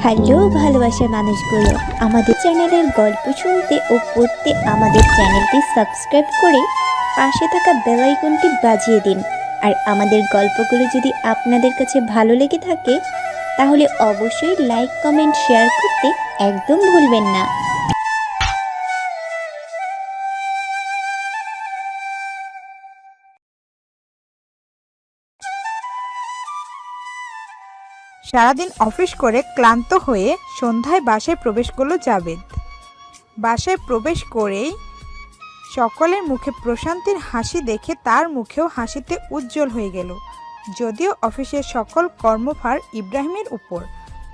Hello ভালোবাসার মানুষগুলো, আমাদের চ্যানেলের গল্প শুনতে ও পড়তে আমাদের চ্যানেলটি সাবস্ক্রাইব করে পাশে থাকা বেল আইকনটি বাজিয়ে দিন। আর আমাদের গল্পগুলো যদি আপনাদের কাছে ভালো লেগে থাকে তাহলে অবশ্যই লাইক, কমেন্ট, শেয়ার করতে একদম ভুলবেন না। সারাদিন অফিস করে ক্লান্ত হয়ে সন্ধ্যায় বাসায় প্রবেশ করলো জাবেদ। বাসায় প্রবেশ করেই সকলের মুখে প্রশান্তির হাসি দেখে তার মুখেও হাসিতে উজ্জ্বল হয়ে গেল। যদিও অফিসের সকল কর্মভার ইব্রাহিমের উপর,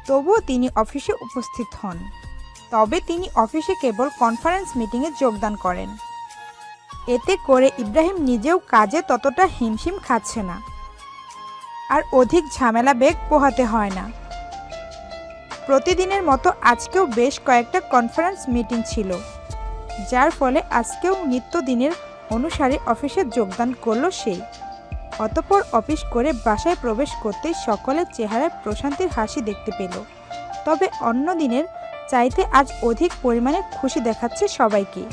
তবুও তিনি অফিসে উপস্থিত হন। তবে তিনি অফিসে কেবল কনফারেন্স মিটিংয়ে যোগদান করেন। এতে করে ইব্রাহিম নিজেও কাজে ততটা হিমশিম খাচ্ছে না, আর অধিক ঝামেলা বেগ পোহাতে হয় না। প্রতিদিনের মতো আজকেও বেশ কয়েকটা কনফারেন্স মিটিং ছিল, যার ফলে আজকেও নিত্যদিনের অনুসারে অফিসে যোগদান করল সে। অতঃপর অফিস করে বাসায় প্রবেশ করতেই সকলের চেহারায় প্রশান্তির হাসি দেখতে পেল। তবে অন্য দিনের চাইতে আজ অধিক পরিমাণে খুশি দেখাচ্ছে সবাইকে।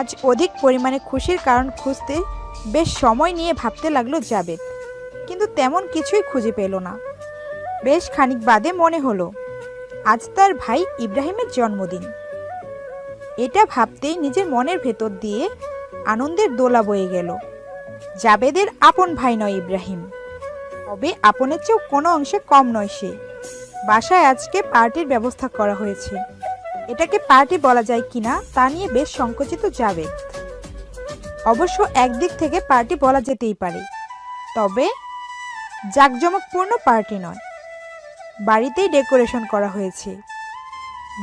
আজ অধিক পরিমাণে খুশির কারণ খুঁজতে বেশ সময় নিয়ে ভাবতে লাগলো জাবেদ, কিন্তু তেমন কিছুই খুঁজে পেল না। বেশ খানিক বাদে মনে হলো আজ তার ভাই ইব্রাহিমের জন্মদিন। এটা ভাবতেই নিজের মনের ভেতর দিয়ে আনন্দের দোলা বয়ে গেল। জাবেদের আপন ভাই নয় ইব্রাহিম, তবে আপনের চেয়েও কোনো অংশে কম নয় সে। বাসায় আজকে পার্টির ব্যবস্থা করা হয়েছে। এটাকে পার্টি বলা যায় কিনা তা নিয়ে বেশ সংকুচিত জাবেদ। অবশ্য একদিক থেকে পার্টি বলা যেতেই পারে, তবে জাঁকজমকপূর্ণ পার্টি নয়। বাড়িতেই ডেকোরেশন করা হয়েছে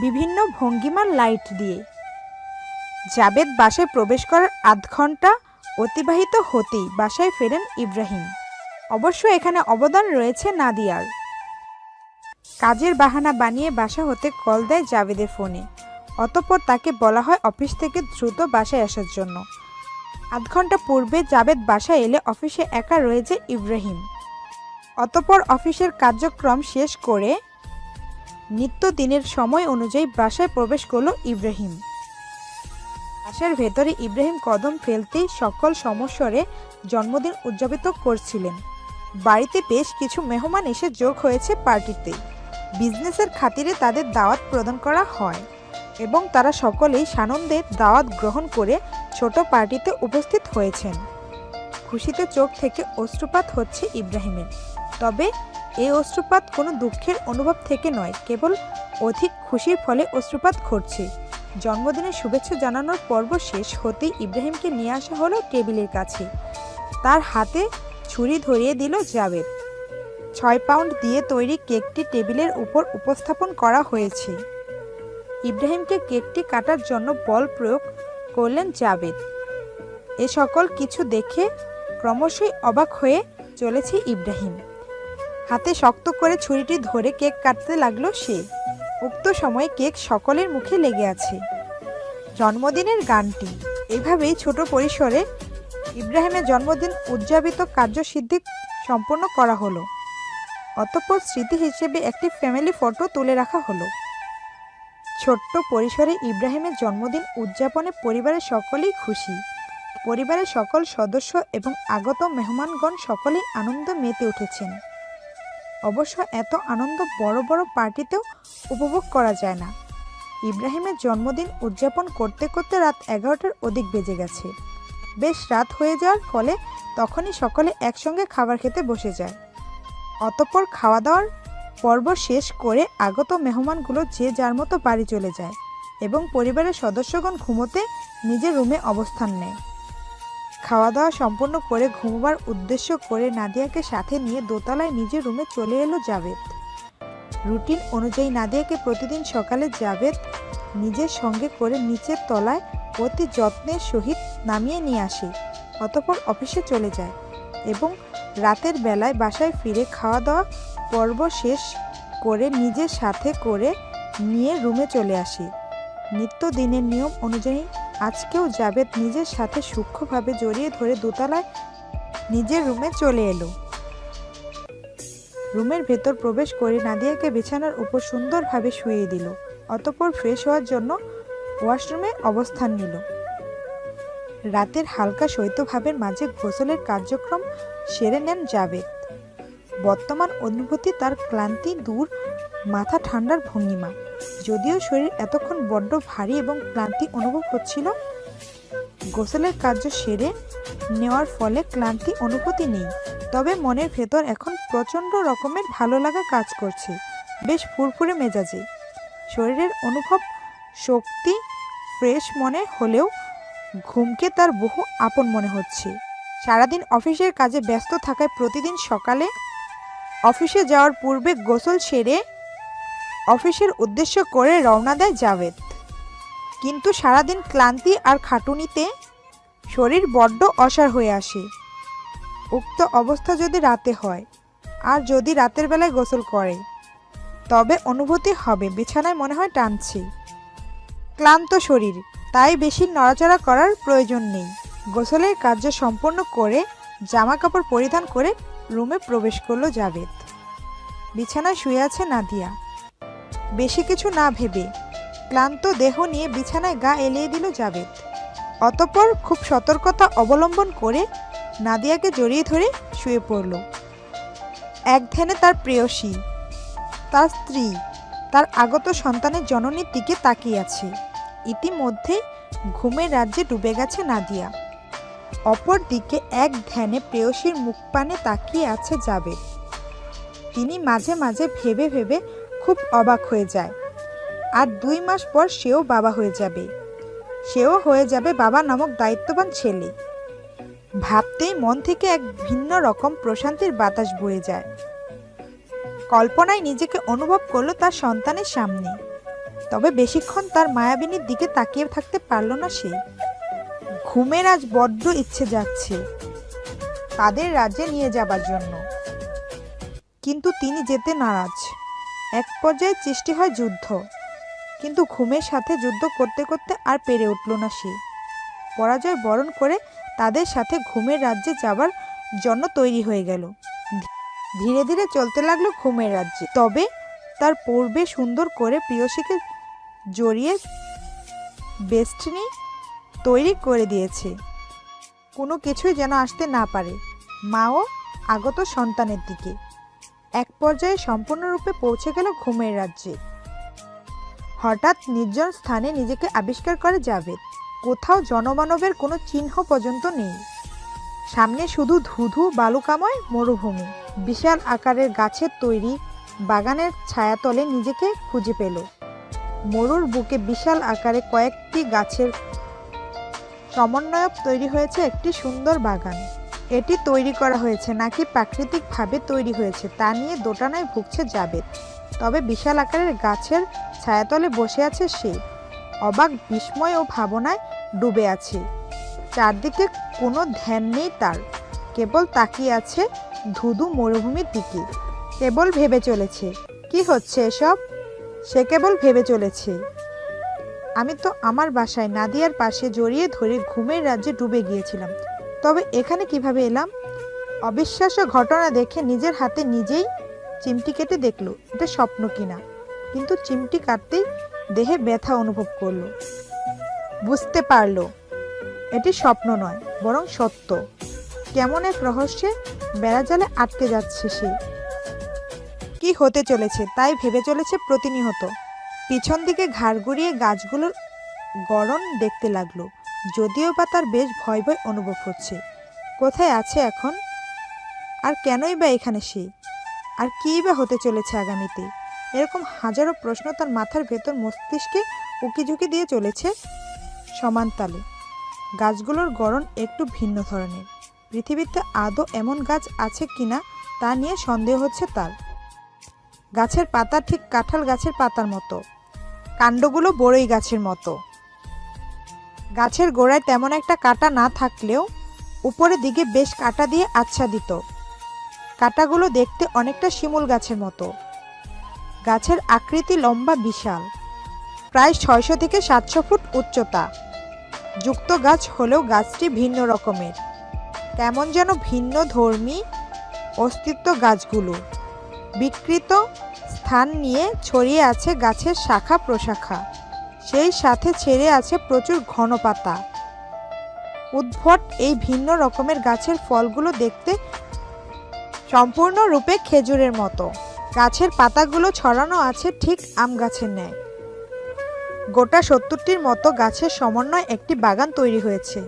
বিভিন্ন ভঙ্গিমার লাইট দিয়ে। জাবেদ বাসায় প্রবেশ করার আধ ঘন্টা অতিবাহিত হতেই বাসায় ফেরেন ইব্রাহিম। অবশ্য এখানে অবদান রয়েছে নাদিয়ার। কাজের বাহানা বানিয়ে বাসা হতে কল দেয় জাবেদের ফোনে। অতঃপর তাকে বলা হয় অফিস থেকে দ্রুত বাসায় আসার জন্য। আধ ঘন্টা পূর্বে জাবেদ বাসায় এলে অফিসে একা রয়েছে ইব্রাহিম। অতঃপর অফিসের কার্যক্রম শেষ করে নিত্যদিনের সময় অনুযায়ী বাসায় প্রবেশ করল ইব্রাহিম। বাসার ভেতরে ইব্রাহিম কদম ফেলতেই সকল সমস্বরে জন্মদিন উদযাপিত করছিলেন। বাড়িতে বেশ কিছু মেহমান এসে যোগ হয়েছে পার্টিতে। বিজনেসের খাতিরে তাদের দাওয়াত প্রদান করা হয় এবং তারা সকলেই সানন্দে দাওয়াত গ্রহণ করে ছোট পার্টিতে উপস্থিত হয়েছেন। খুশিতে চোখ থেকে অশ্রুপাত হচ্ছে ইব্রাহিমের। তবে এই অশ্রুপাত কোনো দুঃখের অনুভব থেকে নয়, কেবল অধিক খুশির ফলে অশ্রুপাত ঘটছে। জন্মদিনের শুভেচ্ছা জানানোর পর্ব শেষ হতেই ইব্রাহিমকে নিয়ে আসা হলো টেবিলের কাছে। তার হাতে ছুরি ধরিয়ে দিল জাবেদ। 6 পাউন্ড দিয়ে তৈরি কেকটি টেবিলের উপর উপস্থাপন করা হয়েছে। ইব্রাহিমকে কেকটি কাটার জন্য বল প্রয়োগ করলেন জাবেদ। এ সকল কিছু দেখে ক্রমশই অবাক হয়ে চলেছে ইব্রাহিম। হাতে শক্ত করে ছুরিটি ধরে কেক কাটতে লাগলো সে। উক্ত সময়ে কেক সকলের মুখে লেগে আছে। জন্মদিনের গানটি এভাবেই ছোট পরিসরে ইব্রাহিমের জন্মদিন উদযাপিত কার্যসিদ্ধি সম্পন্ন করা হলো। অতঃপর স্মৃতি হিসেবে একটি ফ্যামিলি ফটো তুলে রাখা হলো। ছোট্ট পরিসরে ইব্রাহিমের জন্মদিন উদযাপনে পরিবারের সকলেই খুশি। পরিবারের সকল সদস্য এবং আগত মেহমানগণ সকলেই আনন্দ মেতে উঠেছেন। অবশ্য এত আনন্দ বড় বড় পার্টিতেও উপভোগ করা যায় না। ইব্রাহিমের জন্মদিন উদযাপন করতে করতে রাত 11টার অধিক বেজে গেছে। বেশ রাত হয়ে যাওয়ার ফলে তখনই সকলে একসঙ্গে খাবার খেতে বসে যায়। অতঃপর খাওয়া দাওয়ার পর্ব শেষ করে আগত মেহমানগুলো যে যার মতো বাড়ি চলে যায় এবং পরিবারের সদস্যগণ ঘুমোতে নিজের রুমে অবস্থান নেয়। খাওয়া দাওয়া সম্পন্ন করে ঘুমোবার উদ্দেশ্য করে নাদিয়াকে সাথে নিয়ে দোতলায় নিজের রুমে চলে এলো জাবেদ। রুটিন অনুযায়ী নাদিয়াকে প্রতিদিন সকালে জাবেদ নিজের সঙ্গে করে নিচের তলায় অতি যত্নের সহিত নামিয়ে নিয়ে আসে। অতঃপর অফিসে চলে যায় এবং রাতের বেলায় বাসায় ফিরে খাওয়া দাওয়া পর্ব শেষ করে নিজের সাথে করে নিয়ে রুমে চলে আসে। নিত্যদিনের নিয়ম অনুযায়ী আজকেও জাবেদ নিজের সাথে সূক্ষ্মভাবে জড়িয়ে ধরে দোতলায় নিজের রুমে চলে এলো। রুমের ভেতর প্রবেশ করে নাদিয়াকে বিছানার উপর সুন্দরভাবে শুইয়ে দিল। অতঃপর ফ্রেশ হওয়ার জন্য ওয়াশরুমে অবস্থান নিল। রাতের হালকা শৈত্যভাবের মাঝে গোসলের কার্যক্রম সেরে নেন জাভেদ। বর্তমান অনুভূতি তার ক্লান্তি দূর, মাথা ঠান্ডার ভঙ্গিমা। যদিও শরীর এতক্ষণ বড্ড ভারী এবং ক্লান্তি অনুভব হচ্ছিল, গোসলের কার্য সেরে নেওয়ার ফলে ক্লান্তি অনুভূতি নেই। তবে মনের ভেতর এখন প্রচণ্ড রকমের ভালো লাগা কাজ করছে, বেশ ফুরফুরে মেজাজে। শরীরের অনুভব শক্তি ফ্রেশ মনে হলেও ঘুমকে তার বহু আপন মনে হচ্ছে। সারাদিন অফিসের কাজে ব্যস্ত থাকায় প্রতিদিন সকালে অফিসে যাওয়ার পূর্বে গোসল সেরে অফিসের উদ্দেশ্য করে রওনা দেয় জাভেদ। কিন্তু সারাদিন ক্লান্তি আর খাটুনিতে শরীর বড্ড অসাড় হয়ে আসে। উক্ত অবস্থা যদি রাতে হয়, আর যদি রাতের বেলায় গোসল করে, তবে অনুভূতি হবে বিছানায় মনে হয় টানছে। ক্লান্ত শরীর, তাই বেশি নড়াচড়া করার প্রয়োজন নেই। গোসলের কার্য সম্পন্ন করে জামা কাপড় পরিধান করে রুমে প্রবেশ করলো জাভেদ। বিছানায় শুয়ে আছে নাদিয়া। বেশি কিছু না ভেবে ক্লান্ত দেহ নিয়ে বিছানায় গা এলিয়ে দিল জাভেদ। অতঃপর খুব সতর্কতা অবলম্বন করে নাদিয়াকে জড়িয়ে ধরে শুয়ে পড়ল। এক ধ্যানে তার প্রেয়সী, তার স্ত্রী, তার আগত সন্তানের জননীর দিকে তাকিয়ে আছে। ইতিমধ্যে ঘুমের রাজ্যে ডুবে গেছে নাদিয়া। অপর দিকে এক ধ্যানে প্রেয়সীর মুখপানে তাকিয়ে আছে জাভেদ। তিনি মাঝে মাঝে ভেবে ভেবে খুব অবাক হয়ে যায়। আর 2 মাস পর সেও বাবা হয়ে যাবে। সেও হয়ে যাবে বাবা নামক দায়িত্ববান ছেলে। ভাবতেই মন থেকে এক ভিন্ন রকম প্রশান্তির বাতাস বয়ে যায়। কল্পনায় নিজেকে অনুভব করলো তার সন্তানের সামনে। তবে বেশিক্ষণ তার মায়াবিনীর দিকে তাকিয়ে থাকতে পারল না সে। ঘুমের আজ বড্ড ইচ্ছে যাচ্ছে তাদের রাজ্যে নিয়ে যাবার জন্য, কিন্তু তিনি যেতে নারাজ। এক পর্যায়ে সৃষ্টি হয় যুদ্ধ, কিন্তু ঘুমের সাথে যুদ্ধ করতে করতে আর পেরে উঠল না সে। পরাজয় বরণ করে তাদের সাথে ঘুমের রাজ্যে যাবার জন্য তৈরি হয়ে গেল। ধীরে ধীরে চলতে লাগলো ঘুমের রাজ্যে। তবে তার পূর্বে সুন্দর করে প্রেয়সীকে জড়িয়ে বেষ্টনী তৈরি করে দিয়েছে, কোনো কিছুই যেন আসতে না পারে মাও আগত সন্তানের দিকে। এক পর্যায়ে সম্পূর্ণরূপে পৌঁছে গেল ঘুমের রাজ্যে। হঠাৎ নির্জন স্থানে নিজেকে আবিষ্কার করে জাভেদ। কোথাও জনমানবের কোনো চিহ্ন পর্যন্ত নেই। সামনে শুধু ধুধু বালুকাময় মরুভূমি। বিশাল আকারের গাছের তৈরি বাগানের ছায়াতলে নিজেকে খুঁজে পেল। মরুর বুকে বিশাল আকারে কয়েকটি গাছের সমন্বয়ে তৈরি হয়েছে একটি সুন্দর বাগান। এটি তৈরি করা হয়েছে নাকি প্রাকৃতিকভাবে তৈরি হয়েছে তা নিয়ে দোটানায় ভুগছে জাভেদ। তবে বিশাল আকারের গাছের ছায়াতলে বসে আছে সে। অবাক, বিস্ময় ও ভাবনায় ডুবে আছে। চারদিকে কোনো ধ্যান নেই তার, কেবল তাকিয়ে আছে ধুধু মরুভূমির দিকে। কেবল ভেবে চলেছে, কি হচ্ছে এসব? সে কেবল ভেবে চলেছে, আমি তো আমার বাসায় নাদিয়ার পাশে জড়িয়ে ধরে ঘুমের রাজ্যে ডুবে গিয়েছিলাম, তবে এখানে কিভাবে এলাম? অবিশ্বাস্য ঘটনা দেখে নিজের হাতে নিজেই চিমটি কেটে দেখল এটা স্বপ্ন কিনা। কিন্তু চিমটি কাটতেই দেহে ব্যথা অনুভব করলো। বুঝতে পারলো এটি স্বপ্ন নয়, বরং সত্য। কেমন এক রহস্যে বেড়াজালে আটকে যাচ্ছে সে। কি হতে চলেছে তাই ভেবে চলেছে প্রতিনিয়ত। পিছন দিকে ঘাড় ঘুরিয়ে গাছগুলোর গড়ন দেখতে লাগলো। যদিও বা তার বেশ ভয় ভয় অনুভব হচ্ছে। কোথায় আছে এখন? আর কেনই বা এখানে সে? আর কী বা হতে চলেছে আগামীতে? এরকম হাজারো প্রশ্ন তার মাথার ভেতর মস্তিষ্কে উকিঝুঁকি দিয়ে চলেছে সমান তালে। গাছগুলোর গড়ন একটু ভিন্ন ধরনের। পৃথিবীতে আদৌ এমন গাছ আছে কিনা তা নিয়ে সন্দেহ হচ্ছে তার। গাছের পাতা ঠিক কাঁঠাল গাছের পাতার মতো, কাণ্ডগুলো বড়ই গাছের মতো। গাছের গোড়ায় তেমন একটা কাঁটা না থাকলেও উপরের দিকে বেশ কাঁটা দিয়ে আচ্ছাদিত। কাঁটাগুলো দেখতে অনেকটা শিমুল গাছের মতো। গাছের আকৃতি লম্বা বিশাল, প্রায় 600 থেকে 700 ফুট উচ্চতা যুক্ত গাছ হলেও গাছটি ভিন্ন রকমের। কেমন যেন ভিন্ন ধর্মী অস্তিত্ব গাছগুলো। বিকৃত স্থান নিয়ে ছড়িয়ে আছে গাছের শাখা প্রশাখা, সেই সাথে ছেড়ে আছে প্রচুর ঘন পাতা। উদ্ভট এই ভিন্ন রকমের গাছের ফলগুলো দেখতে সম্পূর্ণরূপে খেজুরের মতো। গাছের পাতাগুলো ছড়ানো আছে ঠিক আম গাছের ন্যায়। গোটা 70টির মতো গাছের সমন্বয়ে একটি বাগান তৈরি হয়েছে।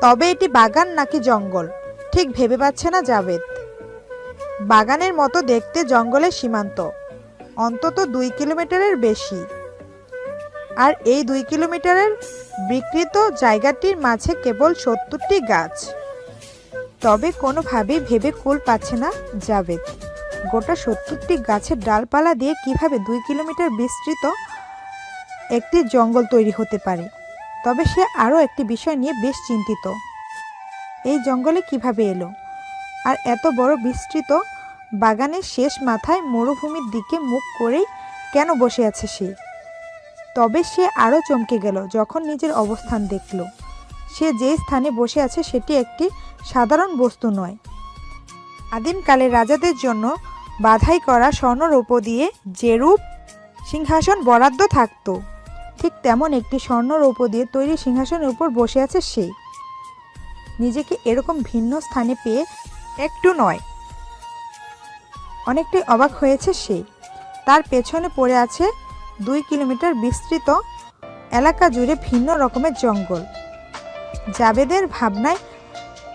তবে এটি বাগান নাকি জঙ্গল ঠিক ভেবে পাচ্ছে না জাবেদ। বাগানের মতো দেখতে জঙ্গলের সীমান্ত অন্তত 2 কিলোমিটারের বেশি, আর এই 2 কিলোমিটারের বিকৃত জায়গাটির মাঝে কেবল 70টি গাছ। তবে কোনোভাবেই ভেবে কুল পাচ্ছে না জাবেদ, গোটা 70টি গাছের ডালপালা দিয়ে কিভাবে 2 কিলোমিটার বিস্তৃত একটি জঙ্গল তৈরি হতে পারে। তবে সে আরও একটি বিষয় নিয়ে বেশ চিন্তিত, এই জঙ্গলে কিভাবে এলো, আর এত বড় বিস্তৃত বাগানের শেষ মাথায় মরুভূমির দিকে মুখ করেই কেন বসে আছে সে। তবে সে আরও চমকে গেল যখন নিজের অবস্থান দেখল। সে যে স্থানে বসে আছে সেটি একটি সাধারণ বস্তু নয়। আদিমকালে রাজাদের জন্য বাধাই করা স্বর্ণরৌপ দিয়ে যেরূপ সিংহাসন বরাদ্দ থাকত, ঠিক তেমন একটি স্বর্ণরৌপ দিয়ে তৈরি সিংহাসনের উপর বসে আছে সে। নিজেকে এরকম ভিন্ন স্থানে পেয়ে একটু নয়, অনেকটাই অবাক হয়েছে সে। তার পেছনে পড়ে আছে 2 কিলোমিটার বিস্তৃত এলাকা জুড়ে ভিন্ন রকমের জঙ্গল। জাবেদের ভাবনায়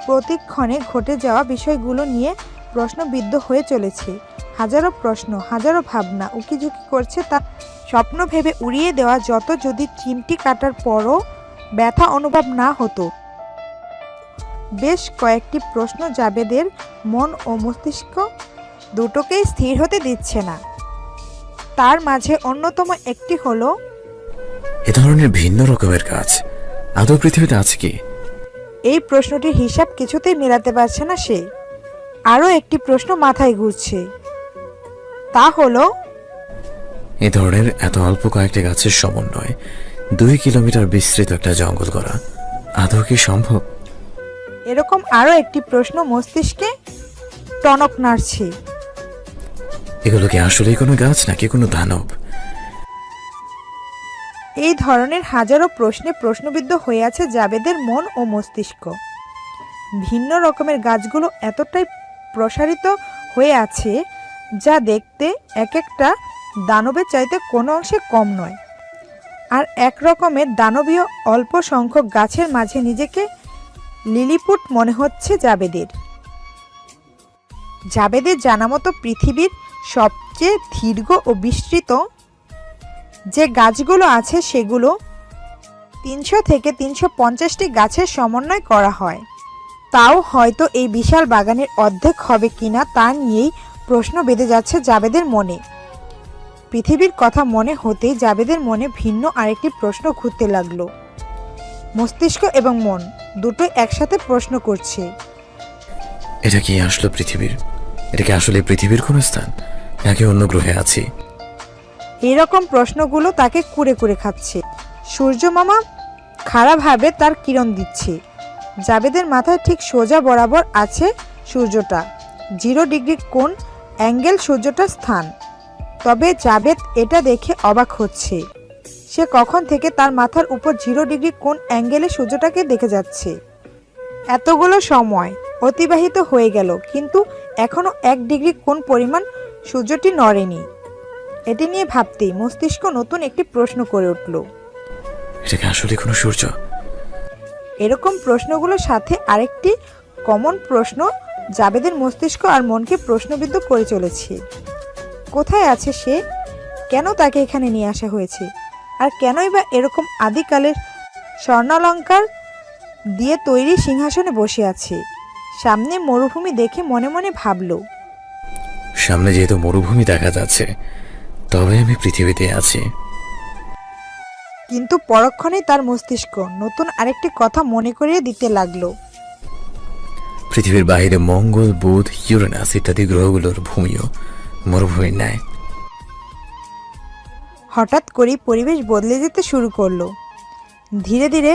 প্রতিক্ষণে ঘটে যাওয়া বিষয়গুলো নিয়ে প্রশ্নবিদ্ধ হয়ে চলেছে। হাজারো প্রশ্ন, হাজারো ভাবনা উকিঝুঁকি করছে। তার স্বপ্ন ভেবে উড়িয়ে দেওয়া যত যদি চিমটি কাটার পরও ব্যথা অনুভব না হতো। বেশ কয়েকটি প্রশ্ন জাবেদের মন ও মস্তিষ্ক দুটোকেই স্থির হতে দিচ্ছে না। তার মাঝে অন্যতম একটি হলো, এ ধরনের ভিন্ন রকমের গাছ আদৌ পৃথিবীতে আছে কি? এই প্রশ্নটির হিসাব কিছুতেই মেলাতে পারছে না সে। আরও একটি প্রশ্ন মাথায় ঘুরছে, তা হলো, এ ধরনের এত অল্প কয়েকটি গাছের সমন্বয়ে 2 কিলোমিটার বিস্তৃত একটা জঙ্গল করা আদৌ কি সম্ভব? এরকম আরও একটি প্রশ্ন মস্তিষ্কে টনক নাড়ছে। এগুলো কি আসলেই কোনো গাছ নাকি কোনো দানব? এই ধরনের হাজারো প্রশ্নে প্রশ্নবিদ্ধ হয়ে আছে জাবেদের মন ও মস্তিষ্ক। ভিন্ন রকমের গাছগুলো এতটাই প্রসারিত হয়ে আছে যা দেখতে এক একটা দানবের চাইতে কোনো অংশে কম নয়। আর এক রকমের দানবীয় অল্প সংখ্যক গাছের মাঝে নিজেকে লিলিপুট মনে হচ্ছে জাবেদের। জাবেদের জানামতো পৃথিবীর সবচেয়ে দীর্ঘ ও বিস্তৃত যে গাছগুলো আছে সেগুলো 300 থেকে 350টি গাছের সমন্বয় করা হয়। তাও হয়তো এই বিশাল বাগানের অর্ধেক হবে কিনা তা নিয়েই প্রশ্ন বেঁধে যাচ্ছে জাবেদের মনে। পৃথিবীর কথা মনে হতেই জাবেদের মনে ভিন্ন আরেকটি প্রশ্ন ঘুরতে লাগলো। মস্তিষ্ক এবং মন দুটোই একসাথে প্রশ্ন করছে, এটা কি আসলে পৃথিবীর? এটা কি আসলে পৃথিবীর কোনো স্থান নাকি অন্য গ্রহে আছি? এইরকম প্রশ্নগুলো তাকে কুরে কুরে খাচ্ছে। সূর্য মামা খাড়াভাবে তার কিরণ দিচ্ছে। জাবেদের মাথায় ঠিক সোজা বরাবর আছে সূর্যটা, 0 ডিগ্রি কোণ অ্যাঙ্গেল সূর্যটার স্থান। তবে জাবেদ এটা দেখে অবাক হচ্ছে, সে কখন থেকে তার মাথার উপর 0 ডিগ্রি কোণ অ্যাঙ্গেলে সূর্যটাকে দেখে যাচ্ছে। এতগুলো সময় অতিবাহিত হয়ে গেল কিন্তু এখনো 1 ডিগ্রি কোণ পরিমাণ সূর্যটি নড়েনি। এটি নিয়ে ভাবতেই মস্তিষ্ক নতুন একটি প্রশ্ন করে উঠল, এটা কি আসলে কোনো সূর্য? এরকম প্রশ্নগুলোর সাথে আরেকটি কমন প্রশ্ন জাবেদের মস্তিষ্ক আর মনকে প্রশ্নবিদ্ধ করে চলেছে। কোথায় আছে সে? কেন তাকে এখানে নিয়ে আসা হয়েছে? আর কেনই বা এরকম আদিকালের স্বর্ণালঙ্কার দিয়ে তৈরি সিংহাসনে বসে আছে? সামনে মরুভূমি দেখে মনে মনে ভাবল, সামনে যেহেতু মরুভূমি দেখা যাচ্ছে তবে আমি পৃথিবীতে আছি। কিন্তু পরক্ষণেই তার মস্তিষ্ক নতুন আরেকটি কথা মনে করিয়ে দিতে লাগলো। পৃথিবীর বাইরে মঙ্গল, বুধ, ইউরেনাস ইত্যাদি গ্রহগুলোর ভূমিও মরুভূমির ন্যায়। হঠাৎ করেই পরিবেশ বদলে যেতে শুরু করলো। ধীরে ধীরে